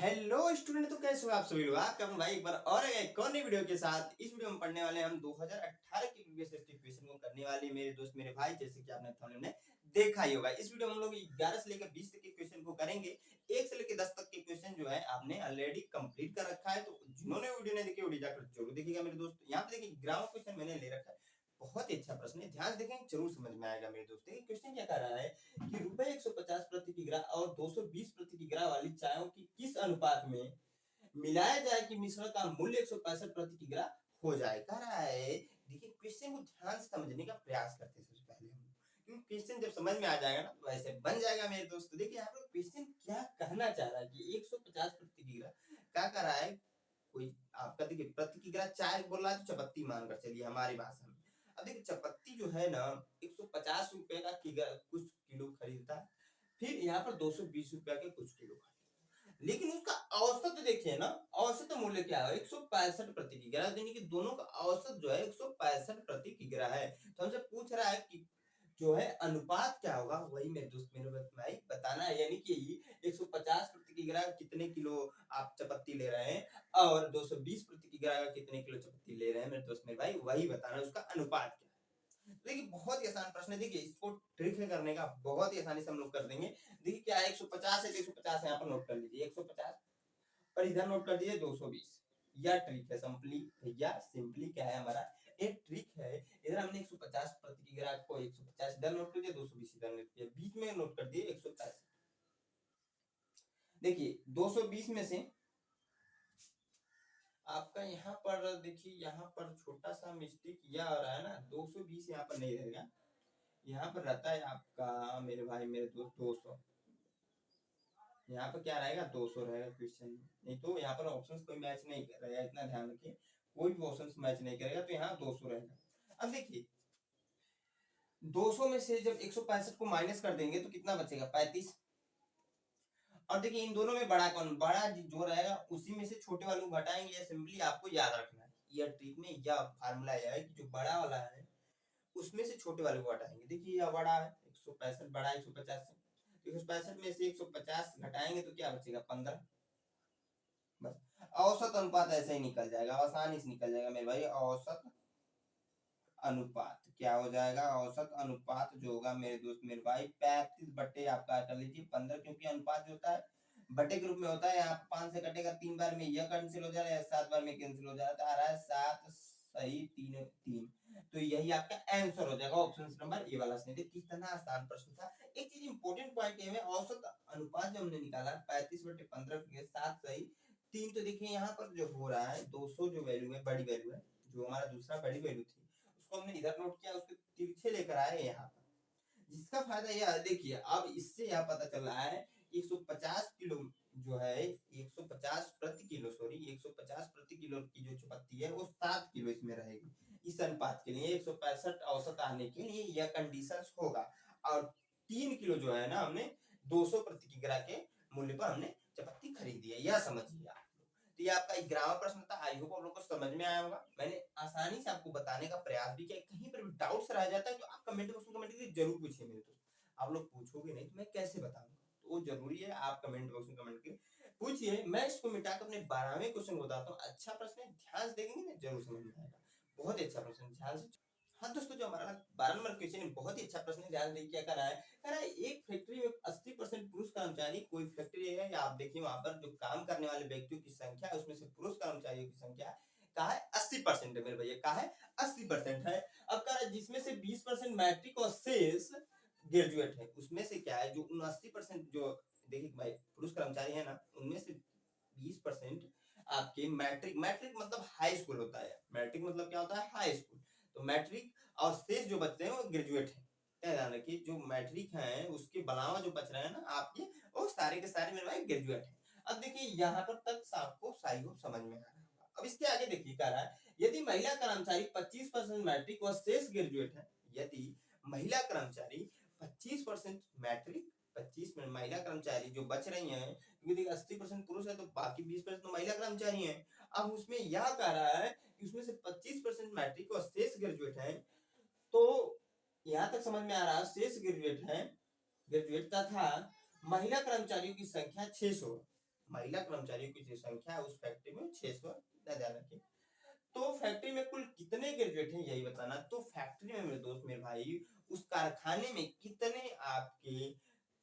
Hello student, तो कैसे हो आप सभी लोग। आपका अपना भाई एक बार और एक और नई वीडियो के साथ। इस वीडियो में पढ़ने वाले हैं हम 2018 के प्रीवियस ईयर के क्वेश्चन को करने वाले मेरे दोस्त मेरे भाई, जैसे कि आपने थंबनेल में देखा ही होगा। इस वीडियो में हम लोग 11 से लेकर 20 तक के क्वेश्चन को करेंगे। 1 से लेकर 10 तक के क्वेश्चन जो है आपने ऑलरेडी कंप्लीट कर रखा है, तो जिन्होंने वीडियो नहीं देखी वीडियो जाकर जरूर देखिएगा मेरे दोस्त। यहाँ पे देखिए ग्रामर क्वेश्चन मैंने ले रखा है, बहुत ही अच्छा प्रश्न है, ध्यान से देखें जरूर समझ में आएगा मेरे दोस्त। देखिए क्वेश्चन क्या कर रहा है कि रुपए 150 प्रति किग्रा और 220 प्रति किग्रा वाली चायों की किस अनुपात में मिलाया जाए कि मिश्रण का मूल्य 165 प्रति किग्रा हो जाए। कह रहा है, देखिए क्वेश्चन को ध्यान से समझने का प्रयास करते हैं सबसे पहले हम, क्योंकि क्वेश्चन जब समझ में आ जाएगा ना तो वैसे बन जाएगा मेरे दोस्त। देखिए यहाँ पर क्वेश्चन क्या कहना चाह रहा है कि 150 प्रति किग्रा क्या कर रहा है। कोई आपका देखिए प्रति किग्रा चाय बोल रहा है तो चपत्ती मानकर चलिए हमारी भाषा में। अब देखिए चपत्ती जो है ना 150 रुपए का किग्रा कुछ किलो खरीदता है, फिर यहाँ पर 220 रुपया के कुछ किलो खरीदता है, लेकिन उसका औसत देखिए ना, औसत मूल्य क्या है 165 प्रति किग्रा, यानी कि दोनों का औसत जो है 165 प्रति किग्रा है। तो हमसे पूछ रहा है कि जो है अनुपात क्या होगा, वही मेरे दोस्त मेरे भाई बताना है। यानी कि 150 प्रति किग्रा कितने किलो आप चपत्ती ले रहे हैं और 220 प्रति किग्रा कितने किलो चपत्ती ले रहे हैं मेरे दोस्त मेरे भाई, वही बताना है, उसका अनुपात क्या है। देखिए बहुत ही आसान प्रश्न है, देखिए इसको ट्रिक है करने का, बहुत ही आसानी से हम लोग कर देंगे। देखिए क्या है 150 है तो 150 यहाँ पर नोट कर लीजिए 150, और इधर नोट कर दीजिए 220। यह ट्रिक है सिंपली भैया, सिंपली क्या है हमारा एक ट्रिक है। इधर हमने 150 प्रति किग्रा को 150 इधर नोट कर दिया, 220 इधर नोट किया, बीच में नोट कर दिए 180। देखिए 220 में से आपका यहाँ पर देखिए यहाँ पर छोटा सा मिस्टेक यह आ रहा है ना, 220 यहाँ पर नहीं रहेगा, यहाँ पर रहता है आपका मेरे भाई मेरे दोस्त 200। यहाँ पर क्या रहेगा 200 रहेगा क्वेश्चन में, नहीं तो यहाँ पर ऑप्शंस कोई मैच नहीं कर रहेगा, इतना ध्यान रखिए, कोई भी ऑप्शंस मैच नहीं करेगा, तो यहाँ 200 रहेगा। अब देखिए 200 में से जब 165 को माइनस कर देंगे तो कितना बचेगा 35। और देखिए इन दोनों में बड़ा कौन, बड़ा जो रहेगा उसी में से छोटे वाले को घटाएंगे। या सिंपली आपको याद रखना है यह ट्रिक में यह फार्मूला यह है कि जो बड़ा वाला है उसमें से छोटे वाले को घटाएंगे। देखिए यह बड़ा है 165, बड़ा 150 से, 165 में से 150 घटाएंगे तो क्या बचेगा 15। बस औसत अनुपात ऐसे ही निकल जाएगा, आसानी से निकल जाएगा मेरे भाई। औसत अनुपात क्या हो जाएगा, औसत अनुपात जो होगा मेरे दोस्त मेरे भाई 35 बटे आपका कर लीजिए 15, क्योंकि अनुपात जो होता है बटे के रूप में होता है। यहाँ 5 से कटेगा 3 बार में यह कैंसिल हो जा रहा है, 7 बार में कैंसिल हो जा रहा है, आ रहा है 7 सही 3 3, तो यही आपका आंसर हो जाएगा ऑप्शन नंबर ए वाला सही। कितना आसान प्रश्न था। एक चीज इंपॉर्टेंट पॉइंट ये है, औसत अनुपात जो हमने निकाला 35 बटे 15 7 सही 3, तो देखिए यहाँ पर जो हो रहा है 200 जो वैल्यू है बड़ी वैल्यू है, जो हमारा दूसरा बड़ी वैल्यू थी उसको हमने इधर नोट किया, उसके तिरछे लेकर आए यहाँ पर, जिसका फायदा यह है देखिए अब इससे यह पता चल रहा है 150 किलो जो है 150 प्रति किलो, सॉरी 150 प्रति किलो की जो चपत्ती है वो 7 किलो इसमें रहेगी। इस अनुपात के लिए 165 औसत आने के लिए यह कंडीशन होगा। और 3 किलो जो है ना हमने 200 प्रति किग्रा के मूल्य पर हमने चपत्ती खरीदी है, यह समझिए आप। तो ये आपका ग्रामर प्रश्न था, आई होप आप लोग को समझ में आया होगा। मैंने आसानी से आपको बताने का प्रयास भी किया, कहीं पर भी डाउट्स रह जाता है तो आप कमेंट बॉक्स में कमेंट करके जरूर पूछिए मेरे दोस्त। आप लोग पूछोगे नहीं तो मैं कैसे बताऊंगा, तो वो जरूरी है आप कमेंट बॉक्स में कमेंट करके पूछिए, मैं इसको मिटाकर अपने 12वें क्वेश्चन को बताता हूँ। अच्छा प्रश्न है, ध्यान से देखेंगे ना जरूर समझ में आएगा, बहुत ही अच्छा प्रश्न, ध्यान से। हाँ दोस्तों, जो हमारा 12 नंबर क्वेश्चन है बहुत ही अच्छा प्रश्न है, ध्यान देखिए क्या कर रहा है। कह रहा है एक फैक्ट्री में 80% पुरुष कर्मचारी, कोई फैक्ट्री है या आप देखिए वहां पर जो काम करने वाले व्यक्तियों की संख्या है उसमें से पुरुष कर्मचारियों की संख्या कहा है 80% है मेरे भैया, कहा है 80% है। अब कह रहा है जिसमें से 20% मैट्रिक और शेष ग्रेजुएट है, उसमें से क्या है जो 79% जो देखिए भाई पुरुष कर्मचारी है ना, उनमें से 20% आपके मैट्रिक, मैट्रिक मतलब हाई स्कूल होता है, मैट्रिक मतलब क्या होता है हाई स्कूल, तो मैट्रिक और शेष जो बचते हैं वो ग्रेजुएट है। ध्यान रखिए जो मैट्रिक है उसके अलावा जो बच रहे हैं ना आपके, वो सारे के सारे मेरे भाई ग्रेजुएट है। अब देखिए यहाँ पर तक आपको सही हो समझ में आ रहा है। अब इसके आगे देखिए कह रहा है यदि महिला कर्मचारी 25% मैट्रिक और शेष ग्रेजुएट है, यदि महिला कर्मचारी 25% मैट्रिक, 25 महिला कर्मचारी जो बच रही हैं, क्योंकि देखिए 80% पुरुष है तो बाकी 20% तो महिला कर्मचारी हैं। अब उसमें यह कह रहा है कि उसमें से 25% मैट्रिक और शेष ग्रेजुएट हैं, तो यहाँ तक समझ में आ रहा है शेष ग्रेजुएट है, ग्रेजुएट तथा महिला कर्मचारियों की संख्या 600, महिला कर्मचारियों की जो संख्या है उस फैक्ट्री में 600, इतना ध्यान रखिए। तो फैक्ट्री में कुल कितने ग्रेजुएट हैं यही बताना। तो फैक्ट्री में मेरे दोस्त मेरे भाई उस कारखाने में कितने आपके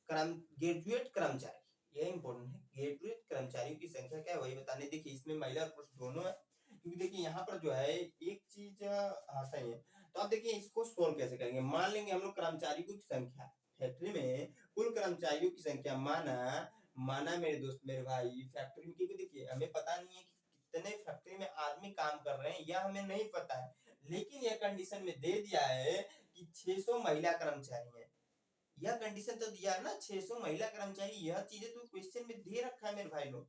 ग्रेजुएट कर्मचारी, यह इंपॉर्टेंट है, ग्रेजुएट कर्मचारियों की संख्या क्या है वही बताने। देखिए इसमें महिला और पुरुष दोनों है, क्योंकि देखिए यहाँ पर जो है एक चीज सही है। तो आप देखिए इसको सोल्व कैसे करेंगे। मान लेंगे हम लोग कर्मचारियों की संख्या फैक्ट्री में कुल कर्मचारियों की संख्या माना मेरे दोस्त मेरे भाई फैक्ट्री में, क्योंकि देखिए हमें पता नहीं है कि कितने फैक्ट्री में आदमी काम कर रहे हैं, यह हमें नहीं पता है, लेकिन यह कंडीशन में दे दिया है कि 600 महिला कर्मचारी हैं। यह कंडीशन तो दिया है ना 600 महिला कर्मचारी, यह चीजें तो क्वेश्चन में दे रखा है मेरे भाई लोग।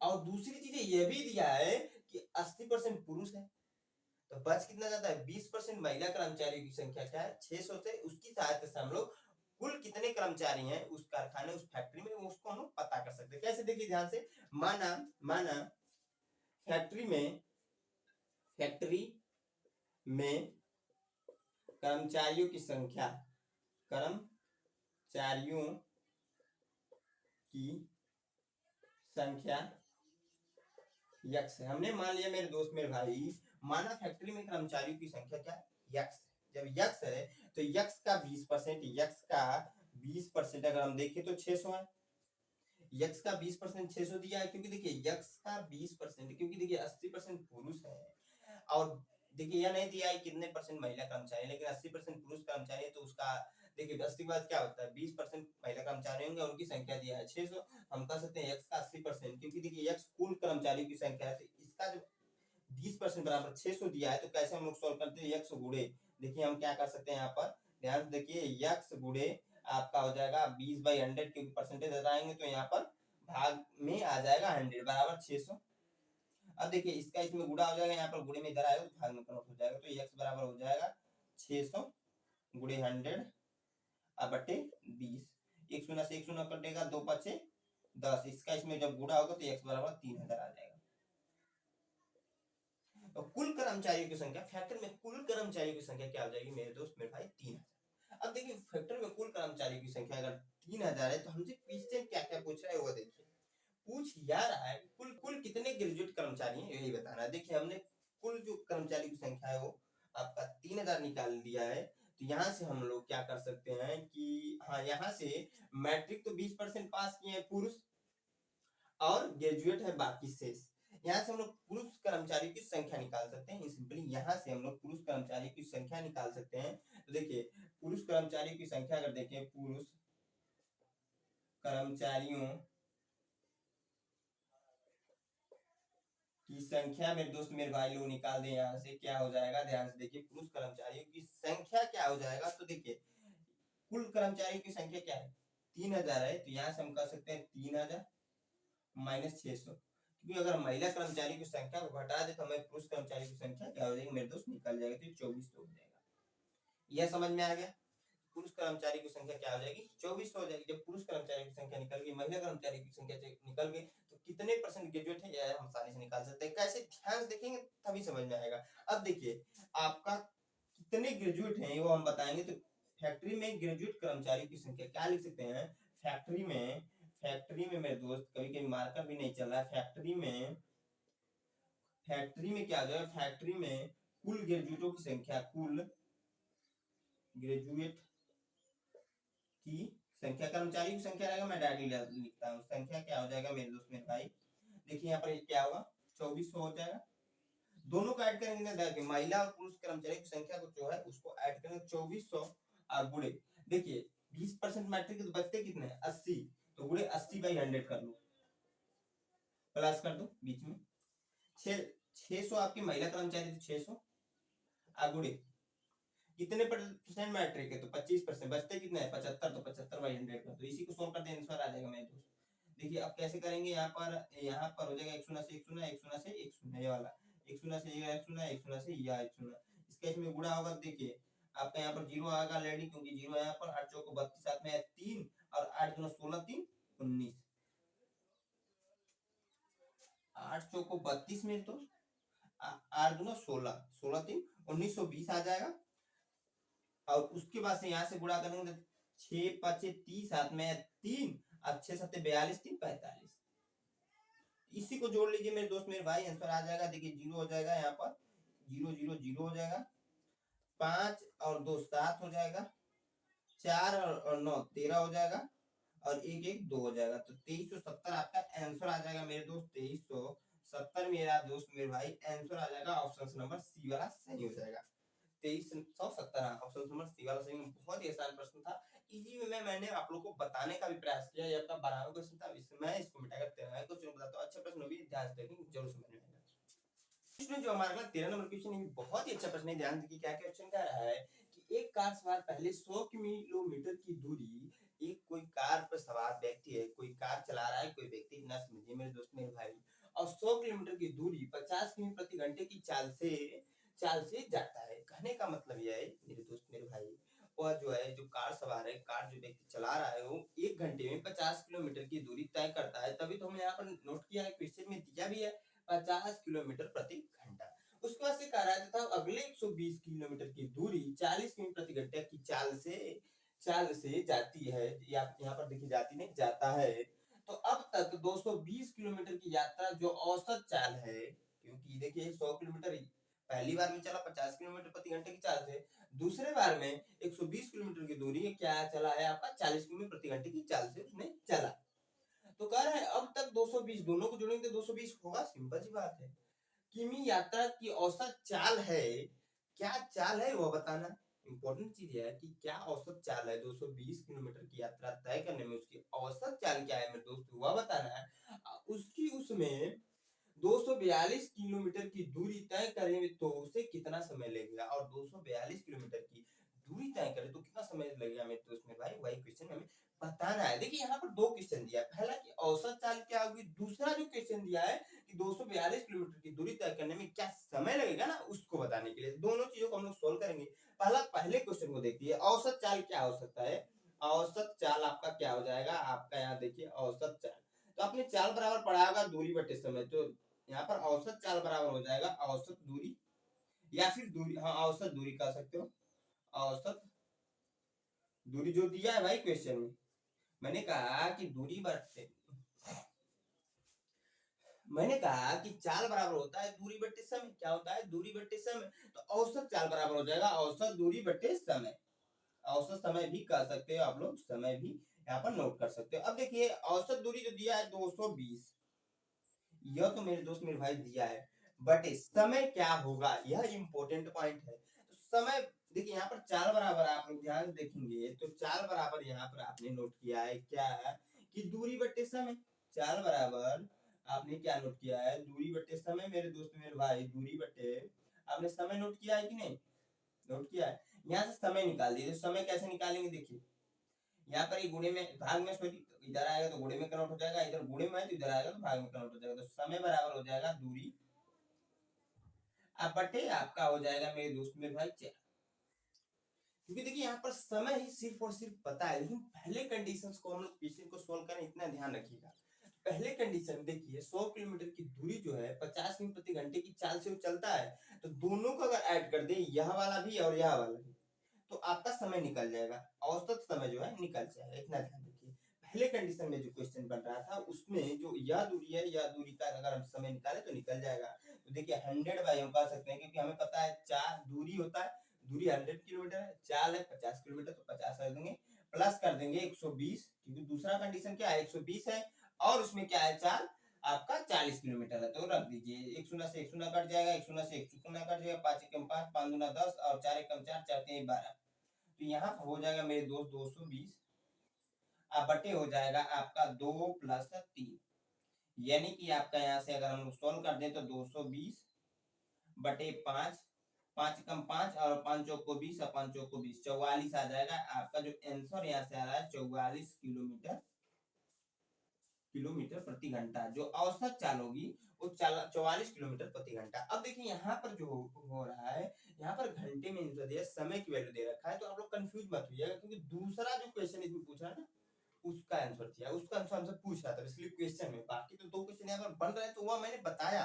और दूसरी चीजें यह भी दिया है कि 80% पुरुष है, तो बच कितना जाता है 20% महिला कर्मचारियों की संख्या क्या है 600 से, उसकी सहायता से हम लोग कुल कितने कर्मचारी हैं उस कारखाने उस फैक्ट्री में उसको हम लोग पता कर सकते हैं। कैसे देखिए ध्यान से, माना फैक्ट्री में कर्मचारियों की संख्या यक्स है। हमने मान लिया मेरे दोस्त मेरे भाई, माना फैक्ट्री में कर्मचारियों की संख्या क्या यक्स है। जब यक्स है तो यक्स का 20% अगर हम देखें तो 600 है। यक्स का 20% 600 दिया है, क्योंकि देखिए यक्स का 20%, क्योंकि देखिए 80% पुरुष है, और देखिए यह नहीं दिया है कितने परसेंट महिला कर्मचारी, लेकिन 80% पुरुष कर्मचारी है, तो उसका देखिए 80 के बाद क्या होता है 20% महिला कर्मचारी होंगे, उनकी संख्या दिया है 600। हम कह सकते हैं यक्स का 80%, क्योंकि देखिए यक्स कुल कर्मचारियों की संख्या है, तो इसका जो 20% बराबर 600 दिया है, तो कैसे हम लोग सॉल्व करते हैं यक्स गुणे। देखिए हम क्या कर सकते हैं यहाँ पर, ध्यान से देखिए यक्स गुणे आपका हो जाएगा 20/100, क्योंकि परसेंटेज हटाएंगे तो यहाँ पर भाग में आ जाएगा 100 बराबर 600। अब देखिए इसका इसमें गुणा हो जाएगा, यहाँ पर गुणे में इधर आएगा तो भाग में कन्वर्ट हो जाएगा, तो x बराबर हो जाएगा 600 गुणे 100 अब बटे 20। एक शून्य से एक शून्य कटेगा, 2 5 10, इसका इसमें जब गुणा होगा तो x बराबर 3000 आ जाएगा। तो कुल कर्मचारियों की संख्या फैक्ट्री में कुल कर्मचारियों की संख्या क्या हो जाएगी मेरे दोस्त मेरे भाई 3000। अब देखिए फैक्ट्री में कुल कर्मचारियों की संख्या अगर 3000 है, तो हमसे क्वेश्चन क्या क्या पूछ रहा है वो देखिए। पूछ यार रहा है कुल कितने ग्रेजुएट कर्मचारी हैं यही बताना है। देखिए हमने कुल जो कर्मचारी की संख्या है वो आपका 3000 निकाल दिया है, तो यहाँ से हम लोग क्या कर सकते हैं कि हाँ यहाँ से मैट्रिक तो 20% पास किए हैं पुरुष, और ग्रेजुएट है बाकी शेष। यहाँ से हम लोग पुरुष कर्मचारियों की संख्या निकाल सकते हैं। सिंपली यहाँ से हम लोग पुरुष कर्मचारियों की संख्या निकाल सकते हैं। तो देखिए पुरुष कर्मचारियों की संख्या अगर देखें, पुरुष कर्मचारियों की संख्या मेरे दोस्त मेरे भाई लोग निकाल दें, यहाँ से क्या हो जाएगा ध्यान से देखिए, पुरुष कर्मचारियों की संख्या क्या हो जाएगा। तो देखिए कुल कर्मचारियों की संख्या क्या है 3000 है, तो यहाँ से हम कर सकते हैं 3000 माइनस 600, क्योंकि अगर महिला कर्मचारी की संख्या को घटा दे तो हमें पुरुष कर्मचारी की संख्या क्या हो जाएगी मेरे दोस्त निकल जाएगा, तो 24 हो जाएगा। यह समझ में आ गया। पुरुष कर्मचारी की संख्या क्या हो जाएगी 24 हो जाएगी। जब पुरुष कर्मचारी की संख्या निकल गई, महिला कर्मचारी की संख्या निकल गई, तो कितने परसेंट ग्रेजुएट है यह हम आसानी से निकाल सकते हैं। कैसे ध्यान से देखेंगे तभी समझ में आएगा। अब देखिए आपका कितने ग्रेजुएट हैं वो हम बताएंगे। तो फैक्ट्री में ग्रेजुएट कर्मचारी की संख्या क्या लिख सकते हैं, फैक्ट्री में मेरे दोस्त कभी कभी मार्कर भी नहीं चल रहा है, फैक्ट्री में क्या हो जाएगा, फैक्ट्री में कुल ग्रेजुएटों की संख्या, कुल ग्रेजुएट की संख्या, कर्मचारी की संख्या रहेगा, मैं डायरेक्टली लिखता हूँ, संख्या क्या हो जाएगा मेरे दोस्त मेरे भाई। देखिए यहाँ पर क्या होगा 2400 हो जाएगा। दोनों को ऐड करेंगे ना, महिला और पुरुष कर्मचारी की संख्या को जो है उसको ऐड करेंगे 2400 और गुणे, देखिए 20% मैट्रिक तो बचते कितने 80, तो गुणे 80/100 कर लो, प्लस कर दो बीच में 600 आपकी महिला कर्मचारी तो 600 गुणे कितने परसेंट मैट्रिक है तो 25%, बचते कितने हैं 75, तो 75/100 कर दो, इसी को सोल्व कर दे आंसर आ जाएगा मेरे दोस्त। देखिए अब कैसे करेंगे, यहाँ पर हो जाएगा 1 0 से 1 0 1 0 से 1 0 ये वाला 1 0 से 1 0 1 0 से यह 1 0, इसका इसमें गुणा होगा। देखिए आपका यहाँ पर 0 आएगा ऑलरेडी, क्योंकि 0 यहाँ पर 8 चौको 32 साथ में 3 और 8 2 16 3 19, 8 चौको 32 में तो 8 2 16 16 3 1920 आ जाएगा। और उसके बाद से यहाँ से गुणा करेंगे तो 6 5 30 हाथ में 3 और 6 7 42 3 45, को जोड़ लीजिए मेरे दोस्त मेरे भाई, आंसर आ जाएगा। देखिए 0 हो जाएगा यहाँ पर, 0 0 0 हो जाएगा, 5 और 2 7 हो जाएगा, 4 और 9 13 हो जाएगा, और 1 1 2 हो जाएगा। तो 2370 आपका आंसर आ जाएगा मेरे दोस्त। 2370 मेरा दोस्त मेरे भाई आंसर आ जाएगा। ऑप्शन नंबर सी वाला सही हो जाएगा। 2370 ऑप्शन नंबर सी वाला सही। बहुत ही आसान प्रश्न था, इजी में मैंने आप लोगों को बताने का भी प्रयास किया। ये आपका 12वां क्वेश्चन था, मैं इसको मिटाकर 13वां क्वेश्चन बताता हूँ। अच्छा प्रश्न भी, ध्यान से देखें, जरूर समझ में आएगा। इसमें जो हमारा 13 नंबर क्वेश्चन है, बहुत ही अच्छा प्रश्न है। ध्यान देखिए क्या क्वेश्चन कह रहा है कि एक कार सवार पहले 100 किलोमीटर की दूरी, एक कोई कार पर सवार व्यक्ति है, कोई कार चला रहा है कोई व्यक्ति, न समझिए मेरे दोस्त मेरे भाई, और 100 किलोमीटर की दूरी 50 किमी प्रति घंटे की चाल से जाता है। कहने का मतलब यह है मेरे दोस्त मेरे भाई, वह जो है जो कार सवार है, कार जो व्यक्ति चला रहा है, वो 1 घंटे में 50 किलोमीटर की दूरी तय करता है। तभी तो हमने यहाँ पर नोट किया है, क्वेश्चन में दिया भी है 50 किलोमीटर प्रति घंटा। उसके बाद से कह रहा था अगले 120 किलोमीटर की दूरी 40 किमी प्रति घंटे की चाल से जाती है। यहाँ पर देखिए जाती नहीं, जाता है। तो अब तक 220 किलोमीटर की यात्रा जो औसत चाल है, क्योंकि देखिए 100 किलोमीटर पहली बार में चला 50 किलोमीटर प्रति घंटे की चाल से, दूसरे बार में 120 किलोमीटर की दूरी क्या चला है आपका 40 किलोमीटर प्रति घंटे की चाल से उसने चला। तो कह रहा है अब तक 220, दोनों को जोड़ेंगे तो 220 होगा, सिंपल सी बात है। किमी यात्रा की औसत चाल है, क्या चाल है वो बताना। इंपॉर्टेंट चीज है कि क्या औसत चाल है 220 किलोमीटर की यात्रा तय करने में, उसकी औसत चाल क्या है मेरे दोस्त, वह बताना है। उसकी उसमें 242 किलोमीटर की दूरी तय करें तो उसे कितना समय लगेगा, और 242 किलोमीटर की दूरी तय करें तो कितना समय लगेगा मेरे दोस्त मेरे भाई, वही क्वेश्चन हमें बताना है। देखिए यहाँ पर दो क्वेश्चन दिया है, पहला कि औसत चाल क्या होगी, दूसरा जो क्वेश्चन दिया है कि 242 किलोमीटर की दूरी तय करने में क्या समय लगेगा ना, उसको बताने के लिए दोनों चीजों को हम लोग सोल्व करेंगे। पहले क्वेश्चन को देखिए, औसत चाल क्या हो सकता है। औसत चाल आपका क्या हो जाएगा, आपका यहाँ देखिए औसत चाल, तो आपने चाल बराबर पढ़ा होगा दूरी बटे समय, तो यहाँ पर औसत चाल बराबर हो जाएगा औसत दूरी, या फिर दूरी, हाँ औसत दूरी कह सकते हो। औसत दूरी जो दिया है भाई क्वेश्चन में, मैंने कहा कि दूरी बटे, मैंने कहा कि चाल बराबर होता है दूरी बटे समय। क्या होता है, दूरी बटे समय। तो औसत चाल बराबर हो जाएगा औसत दूरी बटे समय। औसत समय भी कह सकते हो आप लोग, समय भी यहाँ पर नोट कर सकते हो। अब देखिए औसत दूरी जो दिया है 220, यह तो मेरे दोस्त मेरे भाई दिया है, बट समय क्या होगा, यह इंपॉर्टेंट पॉइंट है। तो समय देखिए यहाँ पर चाल बराबर, आप लोग ध्यान से देखेंगे तो चाल बराबर यहाँ पर आपने नोट किया है क्या है कि दूरी बटे समय। चाल बराबर आपने क्या नोट किया है, दूरी बटे समय मेरे दोस्त मेरे भाई, दूरी बटे, आपने समय नोट किया है कि नहीं, नोट किया है। यहाँ से समय निकाल दीजिए। समय कैसे निकालेंगे, देखिए यहाँ पर गुणे में भाग में, सॉरी इधर आएगा तो गुणे में कन्वर्ट हो जाएगा, इधर गुणे में है तो इधर आएगा तो भाग में कन्वर्ट हो जाएगा। तो समय बराबर हो जाएगा दूरी, अब बटे आपका हो जाएगा मेरे दोस्त मेरे भाई चार। क्योंकि देखिए यहाँ पर समय ही सिर्फ और सिर्फ पता है, लेकिन पहले कंडीशंस को हम लोग क्वेश्चन को सोल्व करें, इतना ध्यान रखिएगा। पहले कंडीशन देखिए 100 किलोमीटर की दूरी जो है 50 किमी प्रति घंटे की चाल से वो चलता है, तो दोनों को अगर ऐड कर दे, यह वाला भी और यह वाला भी, तो आपका समय निकल जाएगा, औसत समय जो है निकल जाएगा। इतना ध्यान रखिए। पहले कंडीशन में जो क्वेश्चन बन रहा था उसमें जो यह दूरी है, यह दूरी का अगर हम समय निकाले तो निकल जाएगा। तो देखिए 100 बाई हम कह सकते हैं, क्योंकि हमें पता है चार दूरी होता है, दूरी 100 किलोमीटर है, चाल है 50 किलोमीटर, तो 50 कर देंगे, प्लस कर देंगे 120, क्योंकि दूसरा कंडीशन क्या है 120 है, और उसमें क्या है चाल आपका 40 किलोमीटर है, तो रख दीजिए। एक शून्य से एक शून्य कट जाएगा, एक शून्य से एक शून्य कट जाएगा, 5 एकम 5, 5 दूना 10 और 4 एकम 4, 4 3 12। तो यहाँ हो जाएगा मेरे दोस्त 220, अब बटे हो जाएगा आपका 2 प्लस 3, यानी कि आपका यहाँ से अगर हम लोग सोल्व कर दें तो 220 बटे 5, 5 कम 5 और 5 को 20 और 5 को 20, 44 आ जाएगा। आपका जो आंसर यहाँ से आ रहा है 44 किलोमीटर प्रति घंटा, जो औसत चाल होगी वो 44 किलोमीटर प्रति घंटा। अब देखिए यहाँ पर जो हो रहा है, यहाँ पर घंटे में आंसर दिया, समय की वैल्यू दे रखा है, तो आप लोग कंफ्यूज मत होइएगा, क्योंकि दूसरा जो क्वेश्चन इसमें पूछा है ना, उसका आंसर दिया, उसका आंसर हमसे पूछ रहा था, इसलिए क्वेश्चन में, बाकी तो दो क्वेश्चन यहाँ पर बन रहे हैं तो वह मैंने बताया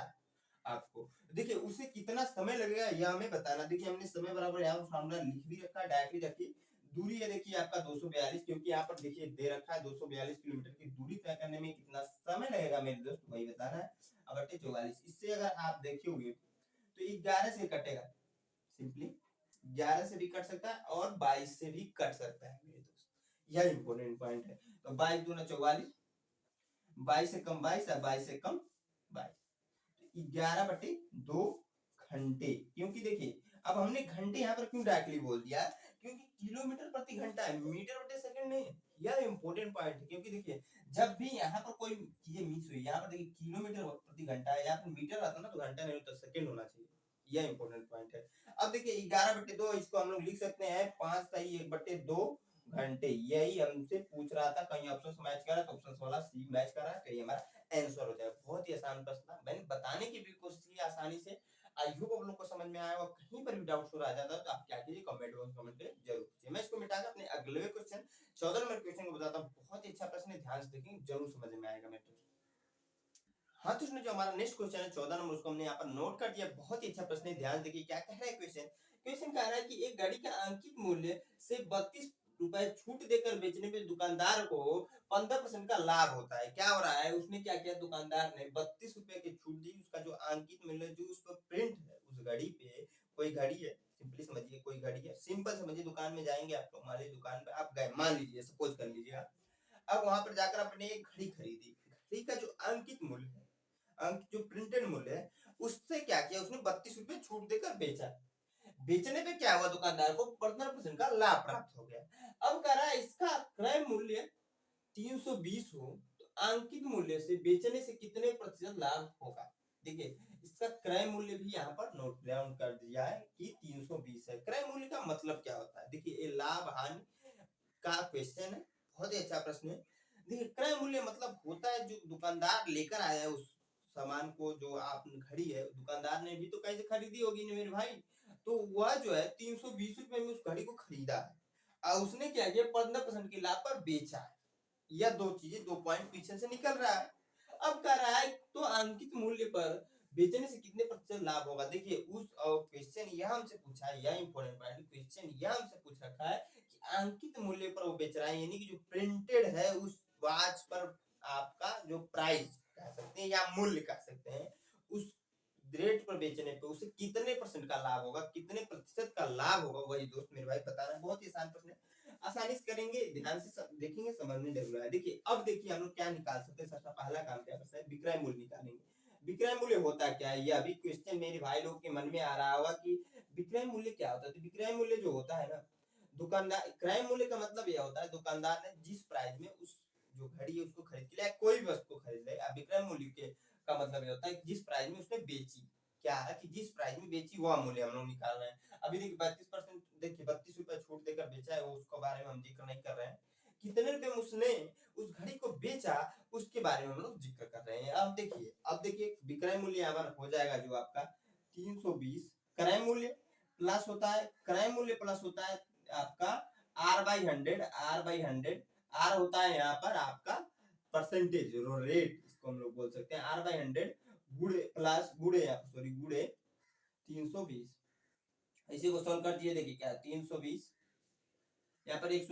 आपको। देखिए उसे कितना समय लगेगा यह हमें बताना। देखिए हमने समय बराबर यहाँ फॉर्मूला लिख भी रखा है, डायरेक्टली रखिए। दूरी है देखिए आपका 242, क्योंकि यहाँ पर देखिए दे रखा है 242 किलोमीटर की दूरी तय करने में कितना समय लगेगा मेरे दोस्त, वही बताना है। अब बटे 44। इससे अगर आप देखे हुए तो 11 से कटेगा, सिंपली 11 से भी कट सकता है और 22 से भी कट सकता है मेरे दोस्त, यह इंपॉर्टेंट पॉइंट है। तो 22 दूना 44, 22 से कम 22 और 22 से कम 22, 11/2 घंटे। क्योंकि देखिए अब हमने घंटे यहाँ पर क्यों डायरेक्टली बोल दिया, क्योंकि किलोमीटर प्रति घंटा है, मीटर प्रति सेकंड नहीं। यह इंपॉर्टेंट पॉइंट है, क्योंकि देखिए जब भी यहाँ पर कोई चीजें मिस हुई, यहाँ पर देखिए किलोमीटर प्रति घंटा है, यहाँ पर मीटर आता ना तो घंटा नहीं होता, सेकंड होना चाहिए, यह इंपॉर्टेंट पॉइंट है। अब देखिए 11/2 इसको हम लोग लिख सकते हैं 5 सही 1/2 घंटे। यही हमसे पूछ रहा था, कहीं ऑप्शन मैच करा तो ऑप्शन वाला सी मैच करा, कहीं हमारा आंसर हो जाएगा। बहुत ही आसान प्रश्न था, मैंने बताने की भी कोशिश की आसानी से। आई होप आप लोग को समझ में आया, और कहीं पर भी डाउट हो रहा जाता तो आप क्या कीजिए, कमेंट बॉक्स कमेंट पे जरूर कीजिए। मैं इसको मिटाकर अपने अगले क्वेश्चन 14 नंबर क्वेश्चन को बताता हूँ। बहुत ही अच्छा प्रश्न है, ध्यान से देखेंगे जरूर समझ में आएगा मेरे दोस्त। हाँ तो इसमें जो हमारा नेक्स्ट क्वेश्चन है 14 नंबर, उसको हमने यहाँ पर नोट कर दिया। बहुत ही अच्छा प्रश्न है, ध्यान देखिए क्या कह रहा है क्वेश्चन। क्वेश्चन कह रहा है कि एक गाड़ी का अंकित मूल्य से 32 रुपए छूट देकर बेचने पे दुकानदार को 15% का लाभ होता है। क्या हो रहा है, उसने क्या किया, दुकानदार ने 32 रुपए की छूट दी। उसका जो अंकित मूल्य जो उस पर प्रिंट है उस घड़ी पे, कोई घड़ी है, सिंपली समझिए कोई घड़ी है, सिंपल समझिए, दुकान में जाएंगे आप लोग, मान लीजिए दुकान पे आप गए, मान लीजिए सपोज कर लीजिए आप, अब वहां पर जाकर आपने एक घड़ी खरीदी, घड़ी का जो अंकित मूल्य है, अंक जो प्रिंटेड मूल्य है, उससे क्या किया, उसने 32 रुपए छूट देकर बेचा। बेचने पे क्या हुआ, दुकानदार को 15% का लाभ प्राप्त हो गया। अब कह रहा है इसका क्रय मूल्य 320 हो तो अंकित मूल्य से बेचने से कितने प्रतिशत लाभ होगा। देखिए इसका क्रय मूल्य भी यहाँ पर नोट डाउन कर दिया है कि 320 है। क्रय मूल्य का मतलब क्या होता है, देखिए ये लाभ हानि का क्वेश्चन है, बहुत ही अच्छा प्रश्न है। देखिए क्रय मूल्य मतलब होता है जो दुकानदार लेकर आया है उस सामान को, जो आप घड़ी है, दुकानदार ने भी तो कहीं से खरीदी होगी ना मेरे भाई, तो वह जो है 320 रुपए में उस घड़ी को खरीदा है और उसने क्या किया, 15% के लाभ पर बेचा है। यह दो चीजें, दो पॉइंट पीछे से निकल रहा है। अब कह रहा है तो अंकित मूल्य पर बेचने से कितने प्रतिशत लाभ होगा। देखिए उस क्वेश्चन यह हमसे पूछा है, यह इंपॉर्टेंट पॉइंट, क्वेश्चन यह हमसे पूछ रखा है कि अंकित मूल्य पर वो बेच रहा है, यानी कि जो प्रिंटेड है उस वॉच पर आपका जो प्राइस कह सकते हैं या मूल्य कह सकते हैं, उस रेट पर बेचने पे उसे कितने परसेंट का लाभ होगा, कितने प्रतिशत का लाभ होगा, वही दोस्त मेरे भाई बता रहे हैं। बहुत ही आसान प्रश्न है, आसानी से करेंगे, ध्यान से देखेंगे, समझ में जरूर आए। देखिए अब देखिए हम लोग क्या निकाल सकते हैं, सबसे पहला काम क्या करते हैं, विक्रय मूल्य निकालेंगे। विक्रय मूल्य होता क्या है, यह अभी क्वेश्चन मेरे भाई लोग के मन में आ रहा होगा कि विक्रय मूल्य क्या होता है। तो विक्रय मूल्य जो होता है ना, दुकानदार, क्रय मूल्य का मतलब यह होता है दुकानदार ने जिस प्राइस में उस जो घड़ी है उसको खरीद लिया, कोई भी वस्तु खरीद ले, विक्रय मूल्य के का मतलब ये होता है जिस प्राइस में उसने बेची, क्या है कि जिस प्राइस में बेची वह मूल्य हम लोग निकाल रहे हैं। अभी देखिए 32%, देखिए 32 रुपए छूट देकर बेचा है, उसके बारे में हम जिक्र नहीं कर रहे हैं, कितने रुपए में उसने उस घड़ी को बेचा उसके बारे में हम लोग जिक्र कर रहे हैं। अब देखिए विक्रय मूल्य यहाँ पर हो जाएगा जो आपका 320, क्रय मूल्य प्लस होता है, क्रय मूल्य प्लस होता है आपका R/100, R/100, R होता है यहाँ पर आपका परसेंटेज रेट, इसको हम लोग बोल सकते हैं R/100 गुड़े प्लस गुड़े, सॉरी गुड़े 320। इसी को सॉल्व कर दिए, देखिए क्या 320, यहाँ पर एक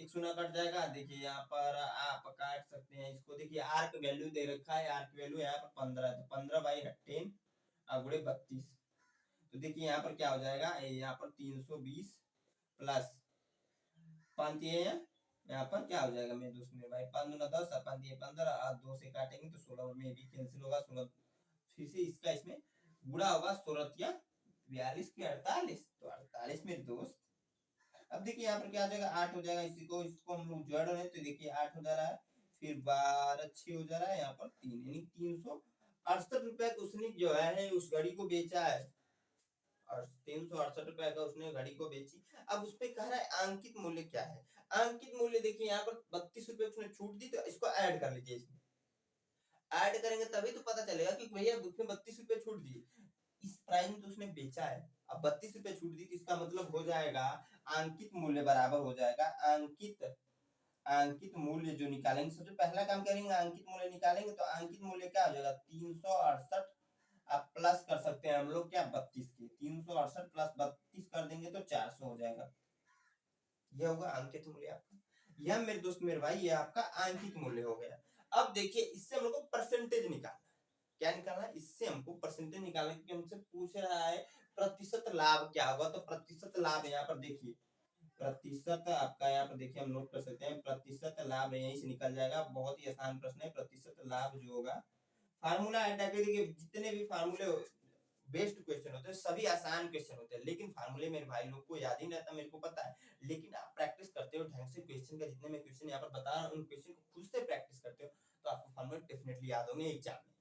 शून्य कट जाएगा। देखिए यहाँ पर आप काट सकते हैं इसको, देखिए आर की वैल्यू दे रखा है, आर की वैल्यू यहाँ पर 15 है, तो 15/10 गुड़े 32। तो देखिए यहाँ पर क्या हो जाएगा, यहाँ पर 320 प्लस 5 यहाँ पर क्या हो जाएगा मेरे दोस्त मेरे भाई, 5 दूना 10 और 5 15 और 2 से काटेंगे तो 16 में भी कैंसिल होगा, 16 फिर से इसका इसमें गुणा होगा, 16 42 की 48, तो 48 मेरे दोस्त। अब देखिए यहाँ पर क्या आ जाएगा, 8 हो जाएगा, इसको हम लोग जोड़ रहे हैं तो देखिए 8 हो जा रहा है, फिर 12 6 हो जा रहा है, यहाँ पर 3, यानी 368 रुपए उसने जो है उस घड़ी को बेचा है, और 368 रुपए का उसने घड़ी को बेची। अब उस पे कह रहा है अंकित मूल्य क्या है। अंकित मूल्य देखिए यहाँ पर 32 रुपए उसने छूट दी, तो इसको ऐड कर लीजिए, इसमें ऐड करेंगे तभी तो पता चलेगा कि भैया उसने 32 रुपए छूट दी, इस प्राइस में तो उसने बेचा है, अब 32 रुपए छूट दी, तो इसका मतलब हो जाएगा अंकित मूल्य बराबर हो जाएगा अंकित मूल्य जो निकालेंगे, सबसे पहला काम करेंगे अंकित मूल्य निकालेंगे, तो अंकित मूल्य क्या हो जाएगा 368, आप प्लस कर सकते हैं हम लोग क्या 32 के, 368 प्लस 32 कर देंगे तो 400 हो जाएगा, यह होगा अंकित मूल्य आपका। यह मेरे दोस्त मेरे भाई ये आपका अंकित मूल्य हो गया। अब देखिए इससे हम लोग को परसेंटेज निकालना है, क्या निकालना है, इससे हमको परसेंटेज निकालना है, क्योंकि हमसे पूछ रहा है प्रतिशत लाभ क्या होगा। तो प्रतिशत लाभ यहाँ पर देखिए, प्रतिशत आपका यहाँ पर देखिए हम नोट कर सकते हैं, प्रतिशत लाभ यहीं से निकल जाएगा। बहुत ही आसान प्रश्न है। प्रतिशत लाभ जो होगा, फार्मूला है देखिए, जितने भी फार्मूले बेस्ट क्वेश्चन होते हैं सभी आसान क्वेश्चन होते हैं, लेकिन फार्मूले मेरे भाई लोग को याद ही नहीं रहता, मेरे को पता है। लेकिन आप प्रैक्टिस करते हो ढंग से क्वेश्चन का, जितने मैं क्वेश्चन यहाँ पर बता रहा हूँ उन क्वेश्चन को खुद से प्रैक्टिस करते हो तो आपको फार्मूले डेफिनेटली याद होंगे एग्जाम में।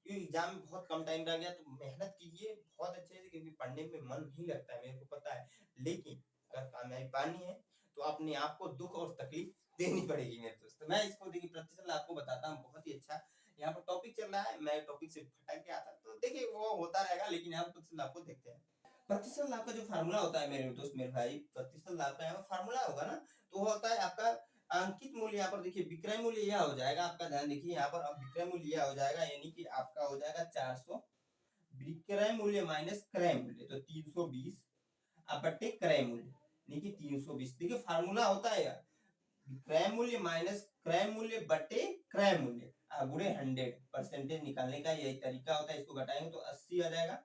क्योंकि एग्जाम में बहुत कम टाइम रह गया, तो मेहनत कीजिए बहुत अच्छे से, क्योंकि पढ़ने में मन नहीं लगता है, मेरे को पता है। लेकिन अगर कामयाबी पानी है तो अपने आप को दुख और तकलीफ देनी पड़ेगी मेरे दोस्त। मैं इसको देखिए प्रतिशत आपको बताता हूँ, बहुत ही अच्छा यहाँ पर टॉपिक चल रहा है, मैं टॉपिक से भटक गया था, तो देखिए वो होता रहेगा, लेकिन यहाँ प्रतिशत लाभ को देखते हैं। प्रतिशत लाभ का जो फार्मूला होता है मेरे दोस्त मेरे भाई, प्रतिशत लाभ का यहाँ फार्मूला होगा ना, तो वो होता है आपका अंकित मूल्य। यहाँ पर देखिए विक्रय मूल्य यह हो जाएगा आपका, ध्यान देखिए यहाँ पर, अब विक्रय मूल्य यह हो जाएगा, यानी कि आपका हो जाएगा 400 विक्रय मूल्य माइनस क्रय मूल्य, तो 320 बटे क्रय मूल्य, यानी कि 320। देखिए फार्मूला होता है विक्रय मूल्य माइनस क्रय मूल्य बटे क्रय मूल्य गुणे 100। परसेंटेज निकालने का यही तरीका होता है। इसको घटाएंगे तो 80 आ जाएगा,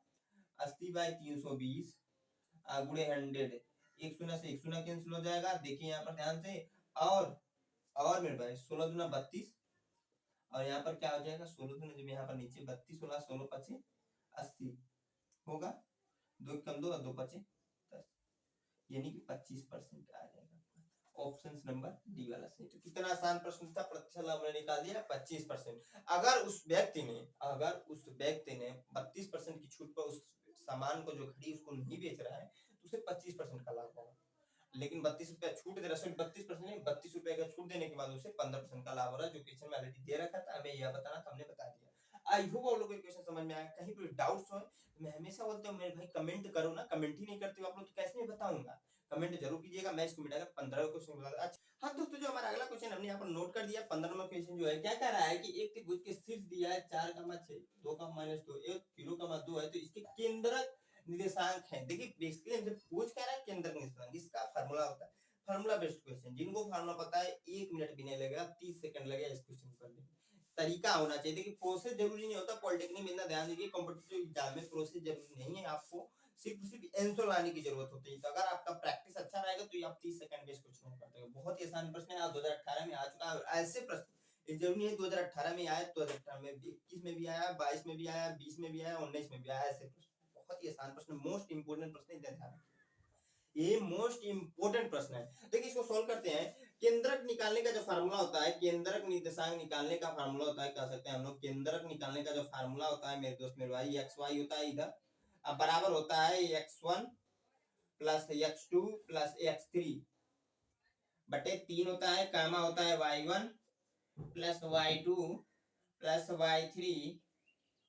80/320 गुणे 100, एक शून्य से एक शून्य कैंसिल हो जाएगा। देखिए यहाँ पर ध्यान से, और मेरे भाई 16 दूना 32, और यहाँ पर क्या हो जाएगा 16 दूना, जब यहाँ पर नीचे 32 16 16 पचे 80 होगा, 2 कम 2 और 2 पचे 10, यानी कि 25% आ जाएगा। ऑप्शन नंबर डी वाला सही। तो कितना आसान प्रश्न था, प्रतिशत लाभ हमने निकाल दिया 25%। अगर उस व्यक्ति ने 32% की छूट पर उस सामान को जो घड़ी उसको नहीं बेच रहा है तो उसे 25% का लाभ होगा। लेकिन 32 रुपया छूट दे रहा है, 32% नहीं, 32 रुपए का छूट देने के बाद उसे 15% का लाभ हो रहा है, जो क्वेश्चन में ऑलरेडी दे रखा था, हमें यह बताना था, हमने बता दिया। आई होप आप लोगों को क्वेश्चन समझ में आया। कहीं कोई डाउट्स हो, मैं हमेशा बोलता हूँ मेरे भाई कमेंट करो ना, कमेंट ही नहीं करते हो आप लोग तो कैसे मैं बताऊंगा। कमेंट जरूर कीजिएगा, मैं इसको मिटाकर 15 क्वेश्चन बता। अच्छा हाँ दोस्तों, जो हमारा अगला क्वेश्चन हमने यहाँ पर नोट कर दिया, 15 नंबर क्वेश्चन जो है क्या कह रहा है कि एक त्रिभुज के शीर्ष दिया है 4,6 2,-2 एक 0,2 है, तो इसके केंद्रक निर्देशांक है। देखिए बेसिकली हमसे पूछ क्या रहा है, केंद्रक निर्देशांक, इसका फार्मूला होता है, फार्मूला बेस्ड क्वेश्चन। जिनको फार्मूला पता है 1 मिनट भी नहीं लगेगा, 30 सेकंड लगेगा इस क्वेश्चन को करने में। तरीका होना चाहिए। देखिए प्रोसेस जरूरी नहीं होता, पॉलिटेक्निक में इतना ध्यान दीजिए, कॉम्पिटिटिव एग्जाम में प्रोसेस जरूरी नहीं है, आपको सिर्फ आंसर लाने की जरूरत होती है। तो अगर आपका प्रैक्टिस अच्छा रहेगा तो आप 30 सेकंड में इस क्वेश्चन को करते हो। बहुत ही आसान प्रश्न है, 2018 में आ चुका है ऐसे प्रश्न। जरूरी नहीं है 2018 में आया, 2018 में 21 में भी आया, 22 में भी आया, 20 में भी आया, 19 में भी आया, ऐसे प्रश्न बहुत ही आसान प्रश्न, मोस्ट इंपोर्टेंट प्रश्न है, ध्यान रखिए ये मोस्ट इंपोर्टेंट प्रश्न है। देखिए इसको सॉल्व करते हैं। केंद्रक निकालने का जो फार्मूला होता है, केंद्रक निर्देशांक निकालने का फार्मूला होता है, कह सकते हैं हम लोग केंद्रक निकालने का जो फार्मूला होता है मेरे दोस्त मेरे भाई, एक्स वाई होता है इधर, अब बराबर होता है x1 plus x2 plus x3 बटे 3 होता है, कामा होता है y1 plus y2 plus y3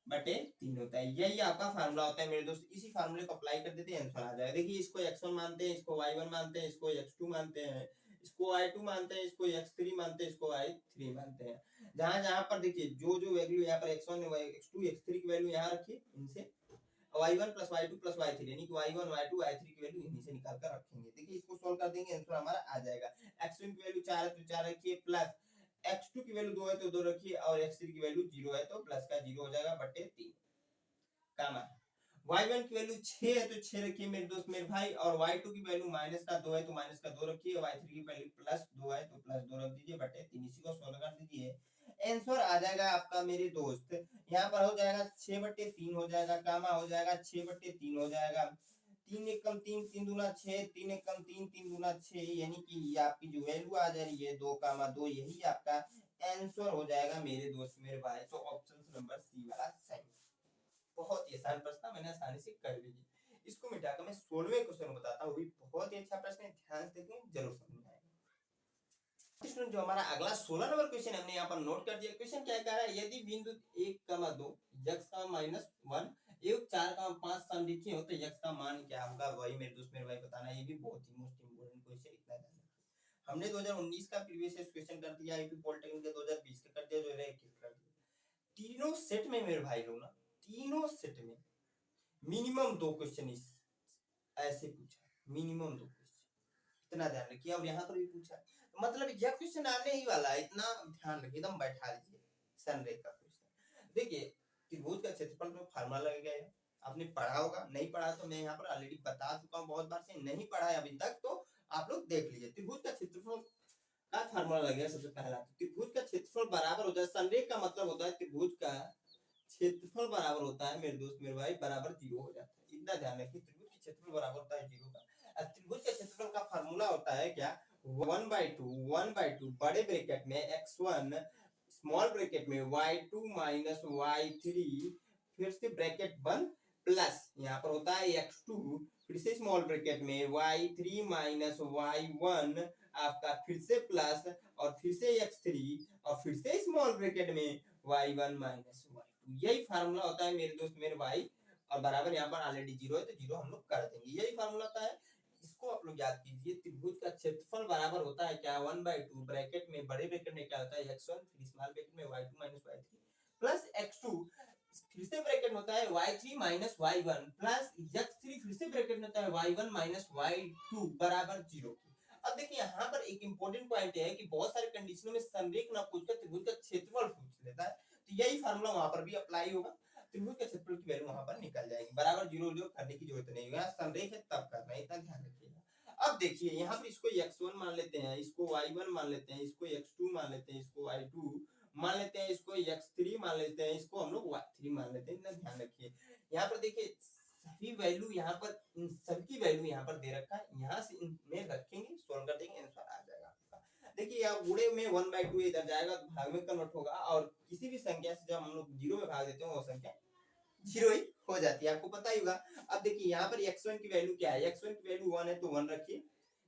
बटे 3 होता है। यही आपका फार्मूला होता है मेरे दोस्त। इसी फार्मूले को अप्लाई कर देते हैं, आंसर आ जाएगा। देखिए इसको x1 मानते हैं, इसको y1 मानते हैं, इसको x2 मानते हैं, इसको y2 मानते हैं, इसको x3 मानते हैं, इसको y3 मानते हैं। जहां जहां पर देखिए जो जो वैल्यू यहाँ पर x1 x2 x3 की वैल्यू यहाँ रखिए, इनसे y1 plus y2 plus y3, यानी कि y1 y2 y3 की वैल्यू इन्हीं से निकाल कर रखेंगे। देखिए इसको सोल्व कर देंगे, आंसर हमारा आ जाएगा। x1 की वैल्यू 4 है तो 4 रखिए, प्लस x2 की वैल्यू 2 है तो 2 रखिए, और x3 की वैल्यू 0 है तो प्लस का 0 हो जाएगा बटे 3, कामा y1 की वैल्यू 6 है तो 6 रखिए मेरे दोस्त मेरे भाई, और y2 की वैल्यू माइनस का 2 है तो माइनस का 2 रखिए, y3 की वैल्यू प्लस 2 है तो प्लस 2 रख दीजिए बटे 3। इसी को सोल्व कर दीजिए, आंसर आ जाएगा आपका मेरे दोस्त। यहाँ पर हो जाएगा 6/3 हो जाएगा, कामा हो जाएगा 6/3 हो जाएगा, 3 एक कम 3 3 दूना 6, 3 एक कम 3 3 दूना 6, यानी कि ये आपकी जो वैल्यू आ जा रही है 2,2, यही आपका आंसर हो जाएगा मेरे दोस्त मेरे भाई। तो ऑप्शन नंबर सी वाला सही। बहुत ही आसान प्रश्न, मैंने आसानी से कर भी दिया। इसको मिटाकर मैं 16वें क्वेश्चन बताता हूँ, बहुत ही अच्छा प्रश्न है, ध्यान से देखें जरूर समझ में आएगा। जो हमारा अगला 16 नंबर क्वेश्चन हमने यहाँ पर नोट कर दिया। क्वेश्चन क्या कह रहा है, यदि बिंदु 1,2 x का -1 एवं 4,5 समरेखीय हो तो x का मान क्या होगा, वही मेरे दोस्त मेरे भाई बताना। ये भी बहुत ही मोस्ट इंपोर्टेंट क्वेश्चन, इतना ध्यान रखना। हमने 2019 का प्रीवियस क्वेश्चन कर दिया, यूपी पॉलिटेक्निक का 2020 का कर दिया, जो है कर दिया। तीनों सेट में मेरे भाई लोग ना, तीनों सेट में मिनिमम 2 क्वेश्चन ऐसे पूछा, मिनिमम 2 क्वेश्चन, इतना ध्यान रखिए। और यहाँ पर भी पूछा, तो मतलब यह क्वेश्चन आने ही वाला है, इतना ध्यान रखिए, एकदम बैठा लीजिए। सनरेखा क्वेश्चन देखिए, क्षेत्रफल में फार्मूला लगेगा, आपने पढ़ा होगा, नहीं पढ़ा तो मैं यहाँ पर ऑलरेडी बता चुका हूँ बहुत बार से, नहीं पढ़ा है अभी तक तो आप लोग देख लीजिए। त्रिभुज का क्षेत्रफल का फार्मूला लगेगा सबसे पहला, त्रिभुज का क्षेत्रफल बराबर होता है, संरेख का मतलब होता है त्रिभुज का क्षेत्रफल बराबर होता है मेरे दोस्त मेरे भाई बराबर 0 हो जाता है। इतना ध्यान रखिए, त्रिभुज का क्षेत्रफल बराबर होता है 0 का। त्रिभुज के क्षेत्रफल का फार्मूला होता है क्या, 1/2 बड़े ब्रैकेट में x1 स्मॉल ब्रैकेट में y2 माइनस y3 फिर से ब्रैकेट बंद प्लस यहाँ पर होता है x2 फिर से स्मॉल ब्रैकेट में y3 माइनस y1 आपका फिर से प्लस और फिर से x3 और फिर से स्मॉल ब्रैकेट में y1 माइनस y2। यही फार्मूला होता है मेरे दोस्त मेरे भाई, और बराबर यहाँ पर ऑलरेडी 0 है तो 0 हम लोग कर देंगे, यही फार्मूला होता है। इसको आप लोग याद कीजिए, त्रिभुज का क्षेत्रफल बराबर होता है क्या, 1/2 ब्रैकेट में बड़े ब्रैकेट में क्या होता है x1 फिर स्मॉल ब्रैकेट में y2 minus y3 plus x2 फिर से ब्रैकेट में होता है y3 minus y1 plus x3 फिर से ब्रैकेट में होता है y1 माइनस y2 बराबर 0। अब देखिए यहाँ पर एक इंपॉर्टेंट पॉइंट है कि बहुत सारे कंडीशनों में संरेख ना पूछकर त्रिभुज का क्षेत्रफल पूछ लेता है, तो यही फार्मूला वहां पर भी अप्लाई होगा, त्रिभुज के क्षेत्रफल की वैल्यू वहां पर निकल जाएगी, बराबर 0 करने की जरूरत नहीं है, संरेख है तब करना है, इतना ध्यान रखिएगा। अब देखिए यहाँ पर इसको x1 मान लेते हैं, इसको y1 मान लेते हैं, इसको x2 मान लेते हैं, इसको y2 मान लेते हैं, इसको x3 मान लेते हैं, इसको हम लोग y3 मान लेते हैं, इतना ध्यान रखिए। यहाँ पर देखिए सभी वैल्यू यहाँ पर इन सबकी वैल्यू यहाँ पर दे रखा है, यहाँ से इनमें रखेंगे सोल्व कर देंगे आंसर आ जाएगा आपका। देखिए यहाँ गुणे में 1/2 इधर जाएगा तो भाग में कन्वर्ट होगा, और किसी भी संख्या से जब हम लोग 0 में भाग देते हैं वो संख्या 0 ही हो जाती है, आपको पता ही होगा। अब देखिए यहाँ पर x1 की वैल्यू क्या है, x1 की वैल्यू 1 है तो 1 रखिए,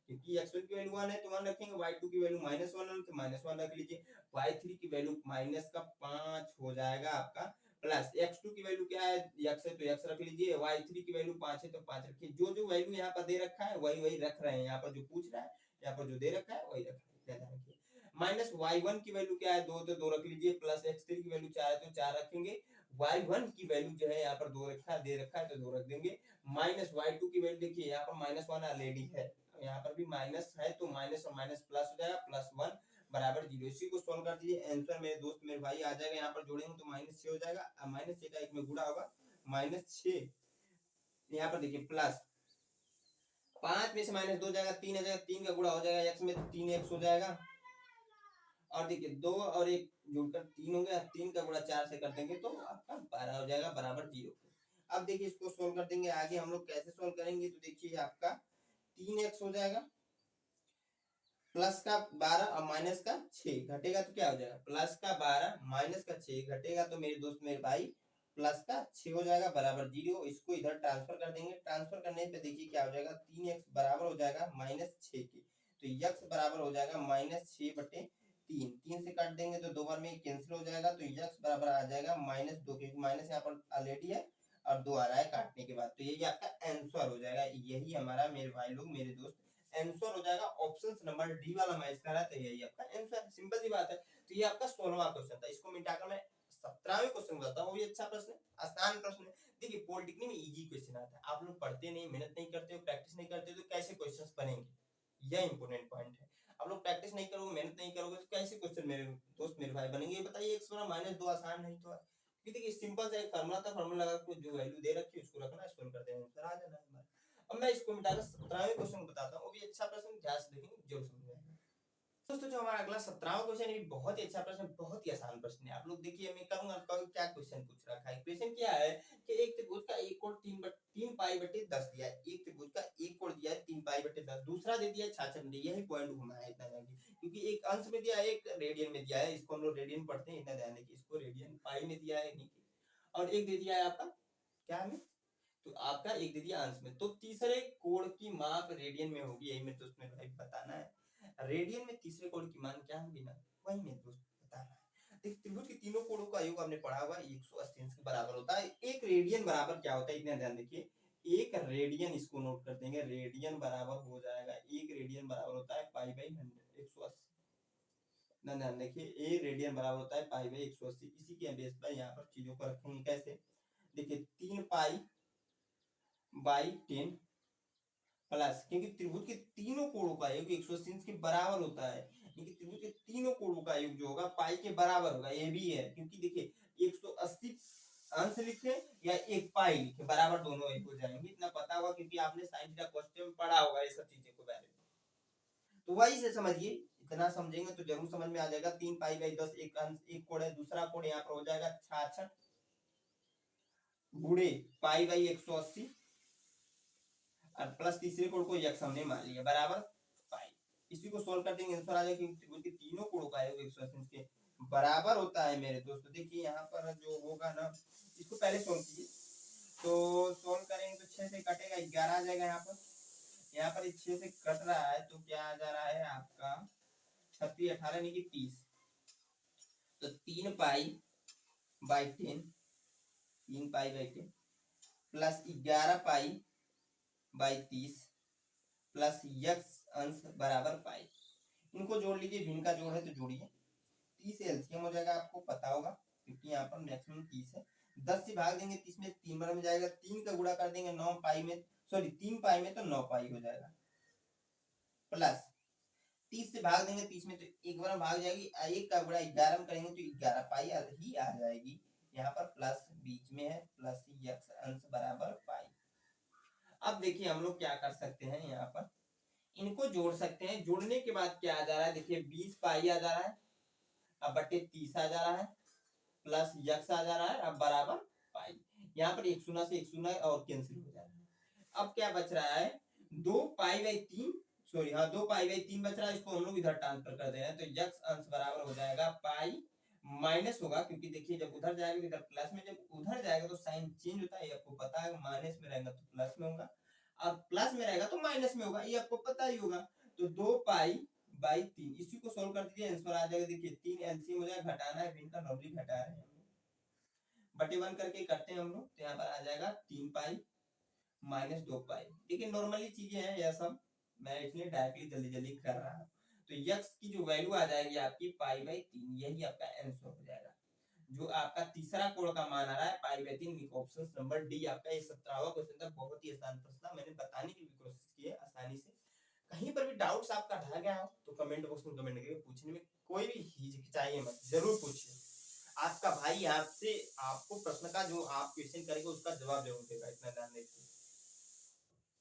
क्योंकि x1 की वैल्यू 1 है तो 1 रखेंगे, y2 की वैल्यू -1 है तो -1 रख लीजिए, y3 की वैल्यू -5 हो जाएगा आपका, प्लस x2 की वैल्यू क्या है, x है तो x रख लीजिए, y3 की वैल्यू 5 है तो 5 रखिए, जो जो वैल्यू यहाँ पर दे रखा है वही वही रख रहे हैं, यहाँ पर जो पूछ रहा है यहाँ पर जो दे रखा है वही रख रहे हैं। माइनस y1 की वैल्यू क्या है 2 तो 2 रख लीजिए, प्लस x3 की वैल्यू 4 है तो 4 रखेंगे, y1 की वैल्यू जो है यहाँ पर 2 रखा दे रखा है तो 2 रख देंगे, माइनस y2 की वैल्यू देखिए यहाँ पर -1 ऑलरेडी है, यहाँ पर भी माइनस है तो माइनस और माइनस प्लस हो जाएगा, +1 बराबर 0। इसी को सॉल्व कर दीजिए, आंसर मेरे दोस्त मेरे भाई आ जाएगा, यहाँ पर जोड़ेंगे तो -6 हो जाएगा, -6 का एक में गुणा होगा -6, यहाँ पर देखिए प्लस 5 में से -2 जाएगा 3 आ जाएगा, 3 का गुणा हो जाएगा x में तो 3x हो जाएगा, और देखिए 2 और 1 जोड़कर 3 हो गया, 3 का गुणा 4 से कर देंगे तो आपका 12 हो जाएगा बराबर 0। अब देखिए इसको सोल्व कर देंगे, आगे हम लोग कैसे सोल्व करेंगे, तो देखिए आपका 3x हो जाएगा प्लस का 12 और माइनस का 6 घटेगा तो क्या हो जाएगा, प्लस का 12 माइनस का 6 घटेगा तो मेरे दोस्त मेरे भाई प्लस का 6 हो जाएगा बराबर 0। इसको इधर ट्रांसफर कर देंगे, ट्रांसफर करने पे देखिए क्या हो जाएगा, 3x बराबर हो जाएगा -6 के, तो x बराबर हो जाएगा -6/3, 3 से काट देंगे तो 2 बार में कैंसिल हो जाएगा, तो x बराबर आ जाएगा -2, क्योंकि माइनस यहाँ पर ऑलरेडी है और 2 आ रहा है काटने के बाद, तो यही आपका आंसर हो जाएगा, यही हमारा मेरे भाई लोग मेरे दोस्त आंसर हो जाएगा। ऑप्शन नंबर डी वाला मैच कर रहा है तो यही आपका आंसर, सिंपल सी बात है। तो ये आपका 16वां क्वेश्चन था, इसको मिटाकर मैं 17वें क्वेश्चन बताता हूं, वो भी अच्छा प्रश्न है, आसान प्रश्न है। देखिए पॉलिटिक्स में इजी क्वेश्चन आता है, आप लोग पढ़ते नहीं, मेहनत नहीं करते हो, प्रैक्टिस नहीं करते तो कैसे क्वेश्चंस बनेंगे, यह इंपॉर्टेंट पॉइंट है। आप लोग प्रैक्टिस नहीं करोगे, मेहनत नहीं करोगे तो कैसे क्वेश्चन मेरे दोस्त मेरे भाई बनेंगे, ये बताइए। x -2 आसान नहीं तो है, क्योंकि देखिए सिंपल सा एक फार्मूला था, फार्मूला लगा के जो वैल्यू दे रखी है उसको रखना है, सोल्व कर देना, आंसर आ जाना है हमारा। अब मैं इसको मिटाकर 17वें क्वेश्चन बताता हूँ, वो भी अच्छा प्रश्न, ध्यान से देखेंगे जरूर समझ में आएगा। दोस्तों जो हमारा अगला 17वां क्वेश्चन है, बहुत ही अच्छा प्रश्न, बहुत ही आसान प्रश्न है। आप लोग देखिए मैं करूंगा क्या क्वेश्चन पूछ रखा है। क्वेश्चन क्या है कि एक त्रिभुज का एक कोण 3 पाई/10 दिया है, एक त्रिभुज का एक कोण दिया है 3 पाई/10, दूसरा दे दिया है 66, यही पॉइंट घुमा है इतना जानिए, क्योंकि एक अंश में दिया है एक रेडियन में दिया है, इसको हम लोग रेडियन पढ़ते हैं, इतना ध्यान रखिए, इसको रेडियन पाई में दिया है और एक दे दिया है आपका क्या में, तो आपका एक दे दिया अंश में, तो तीसरे कोण की माप रेडियन में होगी, यही मेरे दोस्त मेरे भाई बताना है। रेडियन में तीसरे कोण की मान क्या होगी ना, वही मेरे दोस्त बताना है। देखिए त्रिभुज के तीनों कोणों का योग आपने पढ़ा हुआ 180 अंश के बराबर होता है। एक रेडियन बराबर क्या होता है, इतना ध्यान देखिए, एक रेडियन, इसको नोट कर देंगे, रेडियन बराबर हो जाएगा, एक रेडियन बराबर होता है π/100 180, ध्यान देखिए, एक रेडियन बराबर होता है π/180। इसी के बेस पर यहाँ पर चीजों को रखेंगे कैसे, देखिए 3π/10 प्लस, क्योंकि त्रिभुज के तीनों कोणों का योग 180 के बराबर होता है, क्योंकि त्रिभुज के तीनों कोणों का योग जो होगा पाई के बराबर होगा, ये भी है, क्योंकि देखिए 180 अंश लिखे या एक पाई लिखे, बराबर दोनों एक हो जाएंगे, इतना पता होगा क्योंकि आपने साइन थीटा क्वेश्चन में पढ़ा होगा ये सब चीजें को बारे में। तो वही से समझिए, इतना समझेंगे तो जरूर समझ में आ जाएगा। 3 पाई/10 एक कोण है, दूसरा कोण यहाँ पर हो जाएगा 66 गुणे पाई/180 और प्लस तीसरे कोण को यक्स हमने मान लिया बराबर पाई। इसी को सोल्व कर देंगे, आंसर आ जाएगा क्योंकि तीनों कोणों का है 180 के बराबर होता है मेरे दोस्तों। देखिए यहाँ पर जो होगा ना, इसको पहले सोल्व कीजिए, तो सोल्व करेंगे तो 6 से कटेगा 11 आ जाएगा। यहाँ पर 6 से कट रहा है तो क्या आ जा रहा है आपका 36 18 यानी कि 30, तो 3 पाई/10 प्लस 11 पाई/30 प्लस यक्स अंश बराबर पाई। इनको जोड़ लीजिए, भिन्न का जोड़ है तो जोड़िए, 30 एलसीएम हो जाएगा, आपको पता होगा क्योंकि यहाँ पर मैक्सिमम 30 है। 10 से भाग देंगे 30 में 3 बार में जाएगा, 3 का गुणा कर देंगे 9 पाई में, सॉरी 3 पाई में तो 9 पाई हो जाएगा, प्लस 30 से भाग देंगे 30 में तो एक बार भाग जाएगी, एक का गुणा 11 में करेंगे तो 11 पाई ही आ जाएगी। यहाँ पर प्लस बीच में है, प्लस यक्स अंश बराबर पाई। अब देखिए हम लोग क्या कर सकते हैं, यहाँ पर इनको जोड़ सकते हैं। जोड़ने के बाद क्या आ जा रहा है, देखिए 20 पाई आ जा रहा है, अब बटे 30 आ जा रहा है, प्लस यक्स आ जा रहा है, अब बराबर पाई। यहाँ पर एक शून्य से एक शून्य और कैंसिल हो जा रहा है। अब क्या बच रहा है, 2 पाई/3, सॉरी हाँ 2 पाई/3 बच रहा है, इसको हम लोग इधर ट्रांसफर कर दे रहे हैं, तो यक्स अंश बराबर हो जाएगा पाई माइनस होगा, क्योंकि देखिए जब उधर जाएगा इधर प्लस में, जब उधर जाएगा तो साइन चेंज होता है, आपको पता है, माइनस में रहेगा तो प्लस में होगा, और प्लस में रहेगा तो माइनस में होगा, ये आपको पता ही होगा। तो 2 पाई/3 इसी को सोल्व कर दीजिए, आंसर आ जाएगा। देखिए 3 एलसीएम हो जाएगा, घटाना है, भिन्न का नॉर्मली घटा रहे हैं, बटे 1 करके करते हैं हम लोग, तो यहाँ पर आ जाएगा 3 पाई माइनस 2 पाई। देखिए नॉर्मली चीजें हैं यह सब, मैं इसलिए डायरेक्टली जल्दी जल्दी कर रहा हूँ। तो यक्स की जो वैल्यू आ जाएगी आपकी पाई/3, यही आपका आंसर हो जाएगा। जो आपका तीसरा कोण का मान आ रहा है पाई/3, ऑप्शन नंबर डी आपका। ये 17वां क्वेश्चन था, बहुत ही आसान प्रश्न था, मैंने बताने की भी कोशिश की है आसानी से। कहीं पर भी डाउट्स आपका रह गया हो तो कमेंट बॉक्स में कमेंट करके पूछने में कोई भी हिचकिचाइए मत, जरूर पूछिए। आपका भाई आपसे आपको प्रश्न का जो आप क्वेश्चन करेंगे उसका जवाब जरूर देगा, इतना ध्यान रखिए,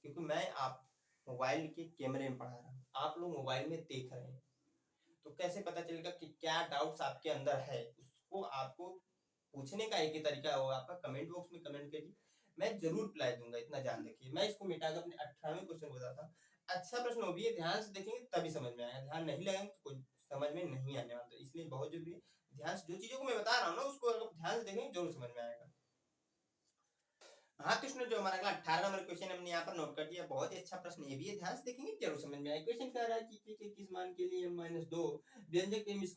क्योंकि मैं आप मोबाइल के कैमरे में पढ़ा रहा हूँ, आप लोग मोबाइल में देख रहे हैं, तो कैसे पता चलेगा कि क्या डाउट्स आपके अंदर है। उसको आपको पूछने का एक ही तरीका होगा, आपका कमेंट बॉक्स में कमेंट करिए, मैं जरूर रिप्लाई दूंगा, इतना जान रखिए। मैं इसको मिटाकर अपने 18वें क्वेश्चन बताता हूँ। अच्छा प्रश्न हो भी है, ध्यान से देखेंगे तभी समझ में आएगा, ध्यान नहीं लगाएंगे तो कुछ समझ में नहीं आने वाला, तो इसलिए बहुत जरूरी है ध्यान से, जो चीजों को मैं बता रहा हूँ ना उसको अगर ध्यान से देखेंगे जरूर समझ में आएगा। हाँ कृष्ण, जो हमारा अगला 18 नंबर क्वेश्चन हमने यहाँ पर नोट कर दिया, बहुत ही अच्छा प्रश्न, ये भी है, ध्यान से देखेंगे जरूर समझ में आएगा। क्वेश्चन कह रहा है कि k के किस मान के लिए m-2 व्यंजक m² -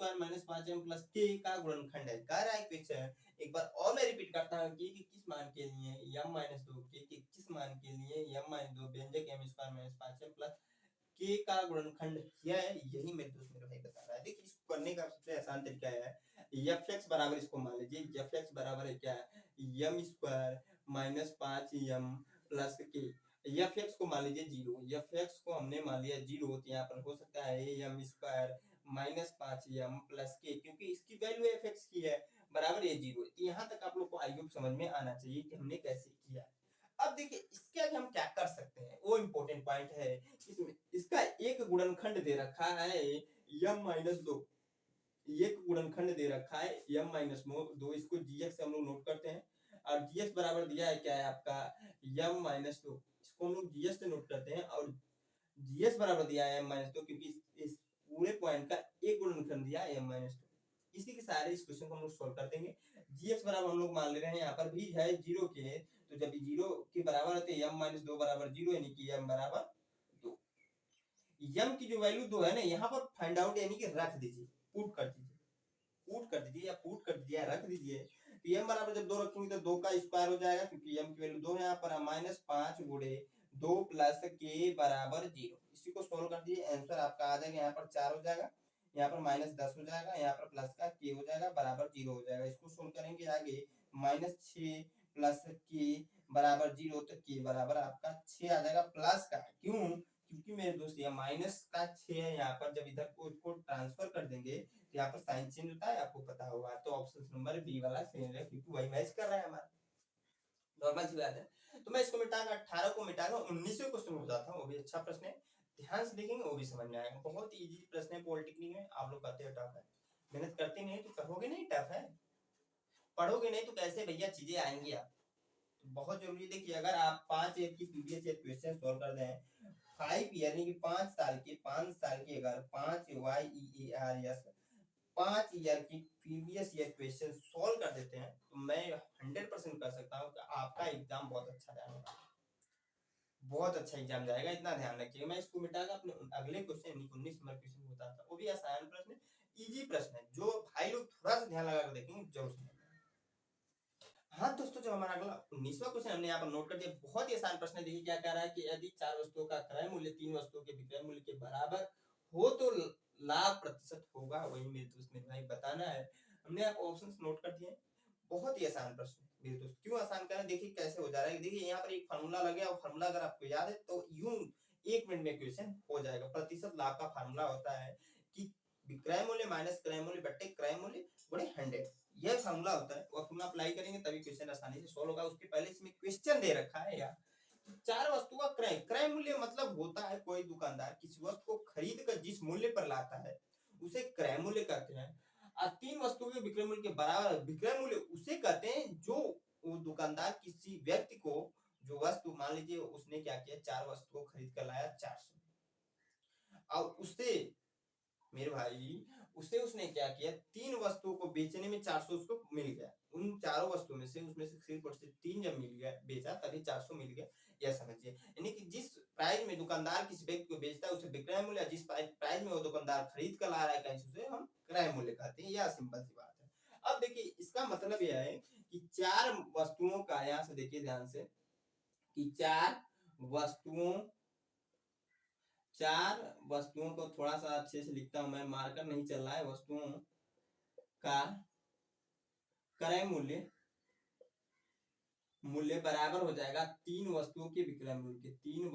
5m प्लस k का गुणनखंड है। कह रहा है क्वेश्चन, एक बार और मैं रिपीट करता हूँ, k के किस मान के लिए m-2, k के किस मान के लिए m-2 व्यंजक m² - 5m प्लस k का गुणनखंड क्या है, यही मेरे दोस्त मेरे भाई बता रहा है। देखिए इसको करने का सबसे आसान तरीका है, fx बराबर, इसको मान लीजिए fx बराबर है क्या, m² माइनस 5m प्लस के, fx को मान लीजिए 0, fx को हमने मान लिया 0, तो यहाँ पर हो सकता है m² माइनस 5m प्लस के, क्योंकि इसकी वैल्यू fx की है, बराबर ये 0 है। यहाँ तक आप लोग को आई होप समझ में आना चाहिए कि हमने कैसे किया। अब देखिए इसके आगे हम क्या कर सकते हैं, वो इम्पोर्टेंट पॉइंट है। इसमें इसका एक गुणनखंड दे रखा है m-2, एक गुणनखंड दे रखा है m-2, इसको gx से हम लोग नोट करते हैं, और gx बराबर दिया है क्या है आपका m-2, इसको हम लोग gx से नोट करते हैं, और gx बराबर दिया है m-2, क्योंकि इस पूरे पॉइंट का एक गुणनखंड दिया है m-2। इसी के सारे इस क्वेश्चन को हम लोग सॉल्व कर देंगे। gx बराबर हम लोग मान ले रहे हैं, यहाँ पर भी है 0 के, तो जब 0 के बराबर होते हैं m-2 बराबर 0, यानी कि m बराबर 2। m की जो वैल्यू 2 है ना, यहाँ पर फाइंड आउट यानी कि रख दीजिए, पुट कर दीजिए, या रख दीजिए। तो m बराबर जब 2 रखेंगे तो 2 का स्क्वायर हो जाएगा, क्योंकि m की वैल्यू 2 है, यहाँ पर -5 गुणे 2 प्लस k बराबर 0। इसी को सोल्व कर दीजिए, आंसर आपका आ जाएगा, यहाँ पर 4 हो जाएगा, यहाँ पर -10 हो जाएगा, यहाँ पर प्लस का k हो जाएगा, बराबर 0 हो जाएगा। इसको सोल्व करेंगे आगे, -6 प्लस k बराबर 0, तो k बराबर आपका 6 आ जाएगा प्लस का, क्यों, क्योंकि मेरे दोस्त ये माइनस का 6 है, यहाँ पर जब इधर को इसको ट्रांसफर कर देंगे तो यहाँ पर साइन चेंज होता है, आपको पता होगा। तो ऑप्शन नंबर बी वाला सही है, क्योंकि वही मैच कर रहा है हमारा। नॉर्मल सी बात है। तो मैं इसको मिटाकर 18 को मिटाकर 19वें क्वेश्चन में बताता हूँ, वो भी अच्छा प्रश्न है, ध्यान से देखेंगे वो भी समझ में आएगा। बहुत इजी प्रश्न है पॉलिटेक्निक में, आप लोग कहते हैं टफ है, मेहनत करते नहीं तो कहोगे नहीं टफ है, पढ़ोगे नहीं तो कैसे भैया चीजें आएंगी आप। तो बहुत जरूरी, देखिए अगर आप 5 ईयर की प्रीवियस ईयर क्वेश्चन सॉल्व कर दें, 5 ईयर यानी कि 5 साल के अगर 5 ईयर की प्रीवियस ईयर क्वेश्चन सॉल्व कर देते हैं तो मैं 100% कर सकता हूँ कि आपका एग्जाम बहुत अच्छा जाएगा, बहुत अच्छा एग्जाम जाएगा, इतना ध्यान रखिएगा। मैं इसको मिटाकर अपने अगले क्वेश्चन 19 नंबर क्वेश्चन बताता हूँ, वो भी आसान प्रश्न है, इजी प्रश्न है, जो भाई लोग थोड़ा सा ध्यान लगाकर देखेंगे जरूर समझ। हाँ दोस्तों, जो हमारा अगला 19वां क्वेश्चन हमने यहाँ पर नोट कर दिया, बहुत ही आसान प्रश्न है। देखिए क्या कह रहा है कि यदि 4 वस्तुओं का क्रय मूल्य 3 वस्तुओं के विक्रय मूल्य के बराबर हो तो लाभ प्रतिशत होगा, वही मेरे दोस्त मेरे भाई बताना है। हमने आप ऑप्शंस नोट कर दिए, बहुत ही आसान प्रश्न मेरे दोस्त। क्यों आसान कर रहे हैं, देखिए कैसे हो जा रहा है। देखिए यहाँ पर एक फार्मूला लगे और फार्मूला अगर आपको याद है तो यूं 1 मिनट में क्वेश्चन हो जाएगा। प्रतिशत लाभ का फार्मूला होता है कि विक्रय मूल्य माइनस क्रय मूल्य बट्टे क्रय मूल्य गुणे 100, यह फार्मूला होता है। और फार्मूला अप्लाई करेंगे तभी क्वेश्चन आसानी से सॉल्व होगा। उसके पहले इसमें क्वेश्चन दे रखा है यार, 4 वस्तु का क्रय, क्रय मूल्य मतलब होता है कोई दुकानदार किसी वस्तु को खरीद कर जिस मूल्य पर लाता है उसे क्रय मूल्य कहते हैं। और 3 वस्तुओं के विक्रय मूल्य के बराबर विक्रय मूल्य उसे कहते हैं जो वो दुकानदार किसी व्यक्ति को, जो वस्तु मान लीजिए उसने क्या किया, 4 वस्तु को खरीद कर लाया 400, और उससे मेरे भाई उसने क्या किया, 3 वस्तुओं को बेचने में 400 उसको मिल गया। उन चारों वस्तुओं में से उसमें से सिर्फ और सिर्फ 3 जब मिल गया बेचा तभी 400 मिल गया, यह समझिए। यानी कि जिस प्राइस में दुकानदार किसी व्यक्ति को बेचता है उसे विक्रय मूल्य, जिस प्राइस में वो दुकानदार खरीद कर ला रहा है कहीं से उसे हम क्रय मूल्य कहते हैं। यह सिंपल सी बात है। अब देखिए इसका मतलब यह है कि 4 वस्तुओं का, यहाँ से देखिए ध्यान से, कि 4 वस्तुओं को थोड़ा सा अच्छे से लिखता हूं मैं, मार्कर नहीं चल रहा है। वस्तुओं का क्रय मूल्य बराबर हो जाएगा 3 वस्तुओं के विक्रय मूल्य के। 3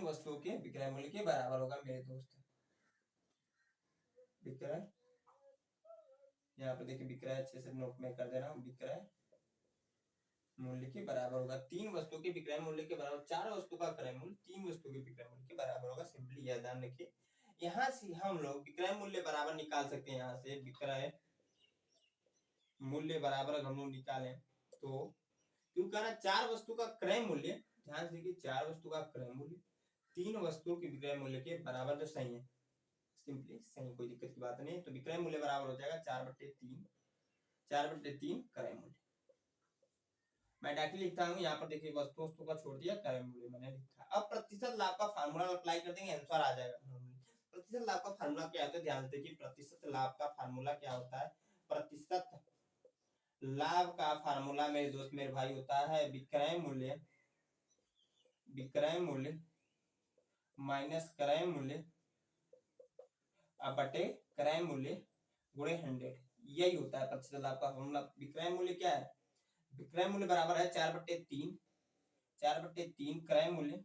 वस्तुओं के विक्रय मूल्य के बराबर होगा मेरे दोस्त। विक्रय, यहाँ पे देखिए विक्रय अच्छे से नोट में कर दे रहा हूँ, विक्रय मूल्य के बराबर होगा 3 वस्तुओं के विक्रय मूल्य के बराबर। 4 वस्तु का क्रय मूल्य 3 वस्तुओं के विक्रय मूल्य के बराबर होगा। सिंपली यह ध्यान रखिए। यहाँ से हम लोग विक्रय मूल्य बराबर निकाल सकते हैं। यहाँ से विक्रय मूल्य बराबर हम लोग निकालें तो, क्यों कह रहा 4 वस्तु का क्रय मूल्य, ध्यान से देखिए 4 वस्तु का क्रय मूल्य 3 वस्तुओं के विक्रय मूल्य के बराबर, जो सही है, सिंपली सही, कोई दिक्कत की बात नहीं। तो विक्रय मूल्य बराबर हो जाएगा 4/3 क्रय मूल्य। मैं डायरेक्टली लिखता हूँ यहाँ पर, देखिए वस्तु का छोड़ दिया, क्रय मूल्य मैंने लिखा। अब प्रतिशत लाभ का फार्मूला अप्लाई कर देंगे, आंसर आ जाएगा। प्रतिशत लाभ का फार्मूला क्या होता है, ध्यान से देखिए प्रतिशत लाभ का फार्मूला क्या होता है। प्रतिशत लाभ का फार्मूला मेरे दोस्त मेरे भाई होता है विक्रय मूल्य माइनस क्रय मूल्य बटे क्रय मूल्य गुणे 100, यही होता है प्रतिशत लाभ का फार्मूला। विक्रय मूल्य क्या है, विक्रय मूल्य बराबर है 4/3 क्रय मूल्य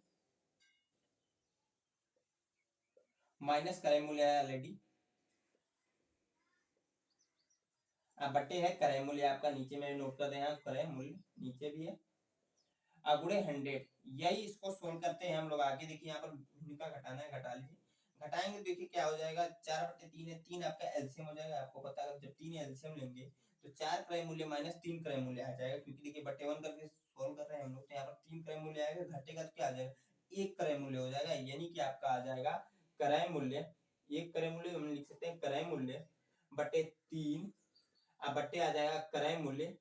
माइनस क्रय मूल्य है ऑलरेडी, बटे है क्रय मूल्य आपका, नीचे में नोट कर दें, क्रय मूल्य नीचे भी है, गुणे 100। यही इसको सोल्व करते हैं हम लोग आगे। देखिए यहाँ पर भूमिका घटाना है, घटा लीजिए। घटाएंगे तो देखिए क्या हो जाएगा, 4/3 है, 3 आपका एलसीएम हो जाएगा। आपको पता है जब 3 एलसीएम लेंगे तो 4 क्रय मूल्य माइनस 3 क्रय मूल्य आ जाएगा, क्योंकि देखिए बटे 1 करके सोल्व कर रहे हैं हम लोग। तो यहाँ पर 3 क्रय मूल्य आएगा, घटेगा तो क्या आ जाएगा, 1 क्रय मूल्य हो जाएगा। यानी कि आपका आ जाएगा क्रय मूल्य, 1 क्रय मूल्य हम लिख सकते हैं क्रय मूल्य बटे 3, बटे आ जाएगा क्रय मूल्य,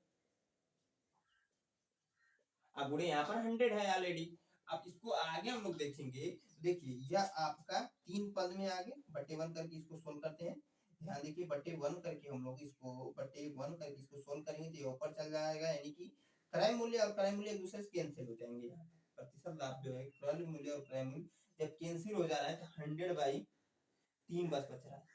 अब गुणे यहाँ पर 100 है ऑलरेडी। अब इसको आगे हम लोग देखेंगे, देखिए यह आपका 3 पद में आगे बटे 1 करके इसको सोल्व करते हैं। ध्यान देखिए बटे 1 करके हम लोग इसको बटे 1 करके इसको सोल्व करेंगे तो ये ऊपर चल जाएगा, यानी कि क्रय मूल्य और क्रय मूल्य एक दूसरे से कैंसिल हो जाएंगे। यहाँ प्रतिशत लाभ जो है क्रय मूल्य और क्रय मूल्य जब कैंसिल हो जा रहा है तो 100/3 बस बच रहा है।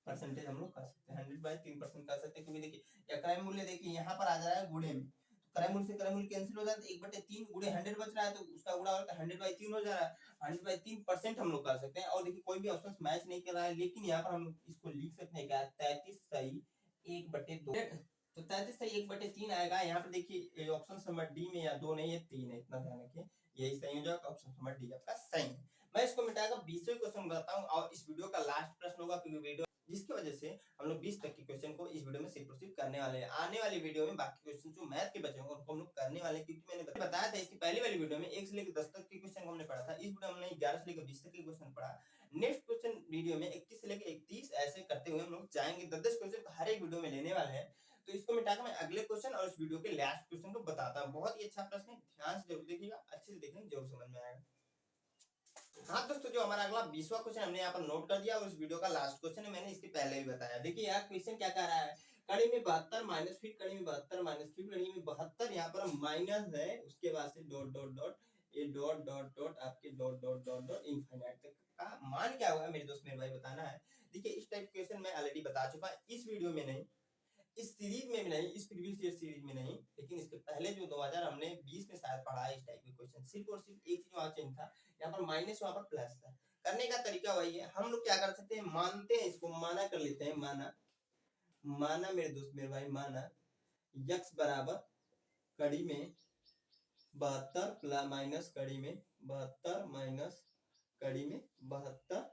परसेंटेज हम लोग कर सकते हैं 100/3% कर सकते हैं, क्योंकि देखिए या क्रय मूल्य देखिए यहाँ पर आ जा रहा है गुणे में, क्रय मूल्य से क्रय मूल्य कैंसिल हो जाता है, 1/3 गुणे 100 बच रहा है तो उसका गुणा होकर 100/3 हो जा रहा है। 100/3% हम लोग कर सकते हैं। और देखिए कोई भी ऑप्शन मैच नहीं कर रहा है, लेकिन यहाँ पर हम इसको लिख सकते हैं क्या, 33 सही 1/2, तो 33 से 1/3 आएगा। यहाँ पर देखिए ऑप्शन नंबर डी में या 2 नहीं है 3 है, इतना ध्यान रखिए। यही सही हो जाएगा, ऑप्शन नंबर डी आपका सही है। मैं इसको मिटाकर 20वें क्वेश्चन बताता हूँ और इस वीडियो का लास्ट प्रश्न होगा, क्योंकि वीडियो जिसकी वजह से हम लोग 20 तक के क्वेश्चन को इस वीडियो में प्रोसीड करने वाले हैं। आने वाली वीडियो में बाकी क्वेश्चन जो मैथ के बचे होंगे उनको हम लोग करने वाले हैं, क्योंकि मैंने बताया था इसकी पहली वाली वीडियो में 1 से लेकर 10 तक के क्वेश्चन हमने पढ़ा था। इस वीडियो में हमने 11 से लेकर 20 तक के क्वेश्चन पढ़ा। नेक्स्ट क्वेश्चन वीडियो में 21 से लेकर 31 ऐसे करते हुए हम लोग जाएंगे। 10 क्वेश्चन हर एक वीडियो में लेने वाले हैं। तो इसको मिटाकर मैं अगले क्वेश्चन और इस वीडियो के लास्ट क्वेश्चन को बताता हूँ। बहुत ही अच्छा प्रश्न है, ध्यान से जरूर देखिएगा, अच्छे से देखेंगे जरूर समझ में आएगा। हाँ दोस्तों, जो हमारा अगला 20वां क्वेश्चन हमने यहाँ पर नोट कर दिया और इस वीडियो का लास्ट क्वेश्चन है, मैंने इसके पहले भी बताया। देखिए यार क्वेश्चन क्या कह रहा है, कड़ी में 72 माइनस फिर कड़ी में 72 माइनस फिर कड़ी में 72, यहाँ पर माइनस है, उसके बाद से डॉट डॉट डॉट, ये डॉट डॉट डॉट आपके dot dot dot dot infinite तक का मान क्या होगा मेरे दोस्त मेरे भाई बताना है। देखिए इस टाइप क्वेश्चन मैं ऑलरेडी बता चुका इस वीडियो में नहीं, इस सीरीज में भी नहीं, इस प्रीवियस ईयर सीरीज में नहीं, लेकिन इसके पहले जो 2000 हमने 20 में शायद पढ़ा है इस टाइप के क्वेश्चन। सिर्फ और सिर्फ एक चीज वहां चेंज था, यहाँ पर माइनस वहां पर प्लस था। करने का तरीका वही है। हम लोग क्या कर सकते हैं, मानते हैं इसको, माना कर लेते हैं, माना माना मेरे दोस्त मेरे भाई, माना यक्स बराबर कड़ी में 72 प्लस माइनस कड़ी में 72 माइनस कड़ी में 72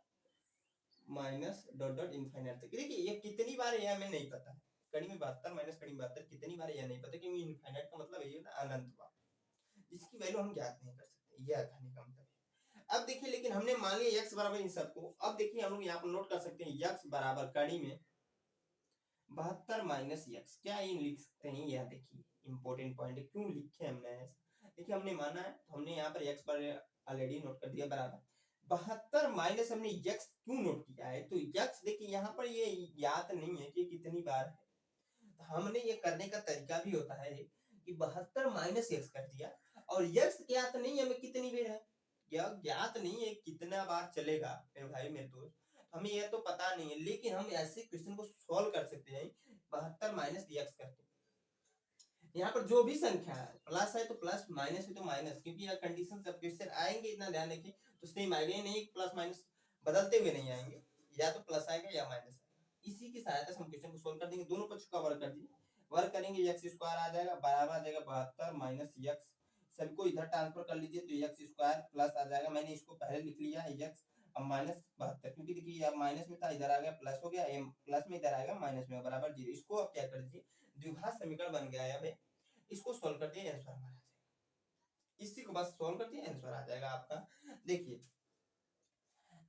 माइनस डॉट डॉट इनफाइनाइट तक। देखिए ये कितनी बार है हमें नहीं पता, कड़ी में 72 माइनस कड़ी में 72 कितनी बार यह नहीं पता, क्योंकि इनफाइनाइट का मतलब यही होता है अनंत बार, जिसकी वैल्यू हम ज्ञात नहीं कर सकते, यह कहने का मतलब है। अब देखिए लेकिन हमने मान लिया x बराबर इन सबको। अब देखिए हम लोग यहाँ पर नोट कर सकते हैं x बराबर कड़ी में 72 माइनस x, क्या ये लिख सकते हैं, यह देखिए इंपॉर्टेंट पॉइंट है, क्यों लिखे हमने ऐसा। देखिए हमने माना है तो हमने यहाँ पर x पर ऑलरेडी नोट कर दिया बराबर 72 माइनस, हमने x क्यों नोट किया है, तो x देखिए यहाँ पर ये ज्ञात नहीं है कि कितनी बार है। तो हमने ये करने का तरीका भी होता है कि 72 माइनस x कर दिया, और x ज्ञात नहीं है हमें कितनी बार है, यह ज्ञात नहीं है कितना बार चलेगा मेरे भाई मेरे दोस्त, हमें यह तो पता नहीं है, लेकिन हम ऐसे क्वेश्चन को सॉल्व कर सकते हैं 72 माइनस x करके। यहाँ पर जो भी संख्या है, प्लस है तो प्लस, माइनस है तो माइनस, क्योंकि यह कंडीशन सब क्वेश्चन आएंगे, इतना ध्यान रखिए, तो सेम आएगा ही नहीं, प्लस माइनस बदलते हुए नहीं आएंगे, या तो प्लस आएगा या माइनस आएगा। इसी की सहायता से हम क्वेश्चन को सोल्व कर देंगे। दोनों पक्ष का वर्ग कर दीजिए, वर्ग करेंगे x स्क्वायर आ जाएगा, बराबर आ जाएगा 72 माइनस x, सबको इधर ट्रांसफर कर लीजिए तो x स्क्वायर प्लस आ जाएगा, मैंने इसको पहले लिख लिया है x, अब माइनस 72, क्योंकि देखिए अब माइनस में था, इधर आ गया प्लस हो गया, प्लस में इधर आएगा माइनस में, बराबर 0। इसको अब क्या कर दीजिए, द्विघात समीकरण बन गया है, इसको सॉल्व कर दिए आंसर हमारा आ जाएगा। इसी को बस सॉल्व कर दिए आंसर आ जाएगा आपका। देखिए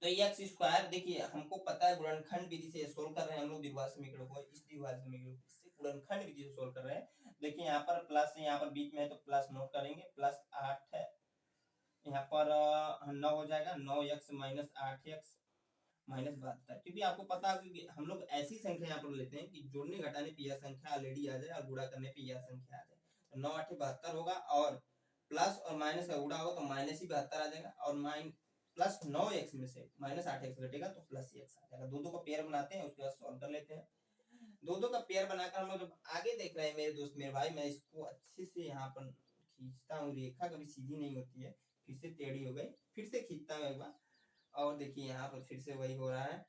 तो x स्क्वायर, देखिए हमको पता है गुणनखंड विधि से सोल्व कर रहे हैं हम लोग द्विघात समीकरण को, इस द्विघात समीकरण को इससे गुणनखंड विधि से सोल्व कर रहे हैं। देखिए यहाँ पर प्लस है, यहाँ पर बीच में है तो प्लस नोट करेंगे, प्लस 8 है, यहाँ पर 9 हो जाएगा, 9x माइनस 8x माइनस 72, क्योंकि आपको पता है कि हम लोग ऐसी संख्या यहाँ पर लेते हैं कि जोड़ने घटाने पे यह संख्या ऑलरेडी आ जाए और गुणा करने पे यह संख्या आ जाए। तो 9 8 72 होगा, और प्लस और माइनस का गुणा होगा तो माइनस ही 72 आ जाएगा, और प्लस 9x में से माइनस 8x घटेगा तो प्लस x आ जाएगा। दो का पेयर बनाते हैं, उसके बाद सॉल्व कर लेते हैं। दो का पेयर बनाकर हम लोग जब आगे देख रहे हैं मेरे दोस्त मेरे भाई, मैं इसको अच्छे से यहाँ पर खींचता हूँ, रेखा कभी सीधी नहीं होती है, फिर से टेढ़ी हो गई, फिर से खींचता हूँ एक बार, और देखिए यहाँ पर फिर से वही हो रहा है।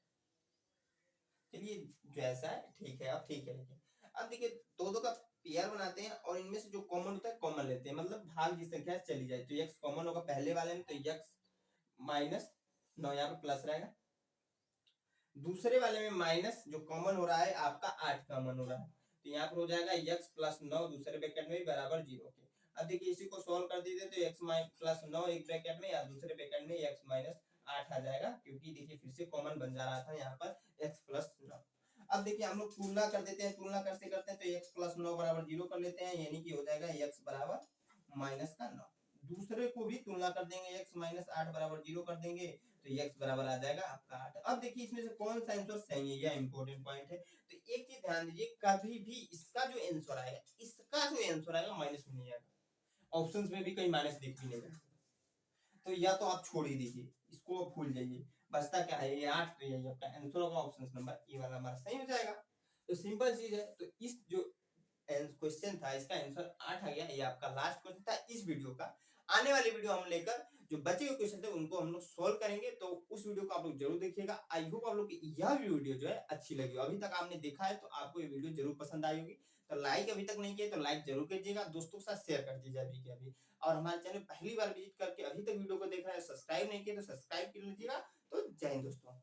चलिए जैसा है ठीक है, अब ठीक है। लेकिन अब देखिए दो का पेयर बनाते हैं और इनमें से जो कॉमन होता है कॉमन लेते हैं, मतलब भाग जिस संख्या से चली जाए, तो x कॉमन होगा पहले वाले में, तो x माइनस 9 यहाँ पर प्लस रहेगा, दूसरे वाले में माइनस जो कॉमन हो रहा है आपका 8 कॉमन हो रहा है, तो यहाँ पर हो जाएगा x प्लस 9 दूसरे ब्रैकेट में बराबर 0 के। अब देखिए इसी को सॉल्व कर दीजिए तो x प्लस 9 एक ब्रैकेट में या दूसरे ब्रैकेट में x माइनस 8 आ जाएगा, क्योंकि देखिए फिर से कॉमन बन जा रहा था यहाँ पर x प्लस 9। अब देखिए हम लोग तुलना कर देते हैं, तुलना करते करते तो x प्लस 9 बराबर 0 कर लेते हैं, यानी कि हो जाएगा x बराबर माइनस का 9। दूसरे को भी तुलना कर देंगे, x माइनस 8 बराबर 0 कर देंगे तो x बराबर आ जाएगा आपका 8। अब देखिए इसमें से कौन सा आंसर सही है, यह इंपॉर्टेंट पॉइंट है। तो एक चीज ध्यान दीजिए, कभी भी इसका जो आंसर आएगा, इसका जो आंसर आएगा माइनस में नहीं आएगा, ऑप्शंस में भी कहीं माइनस दिख भी नहीं रहा, तो या तो आप छोड़ ही दीजिए, इसको आप भूल जाइए, बचता क्या है ये 8, तो यही आपका आंसर होगा, ऑप्शन नंबर ए वाला हमारा सही हो जाएगा। तो सिंपल चीज है। तो इस जो क्वेश्चन था इसका आंसर 8 आ गया, ये आपका लास्ट क्वेश्चन था इस वीडियो का। आने वाली वीडियो हम लेकर जो बचे हुए क्वेश्चन थे उनको हम लोग सोल्व करेंगे, तो उस वीडियो को आप लोग जरूर देखिएगा। आई होप आप लोग की यह वीडियो जो है अच्छी लगी, अभी तक आपने देखा है तो आपको ये वीडियो जरूर पसंद आई होगी। तो लाइक अभी तक नहीं किया तो लाइक जरूर कीजिएगा, दोस्तों के साथ शेयर कर दीजिए अभी के अभी। और हमारे चैनल पहली बार विजिट करके अभी तक वीडियो को देख रहे हैं, सब्सक्राइब नहीं किया तो सब्सक्राइब कर लीजिएगा। तो जय हिंद दोस्तों।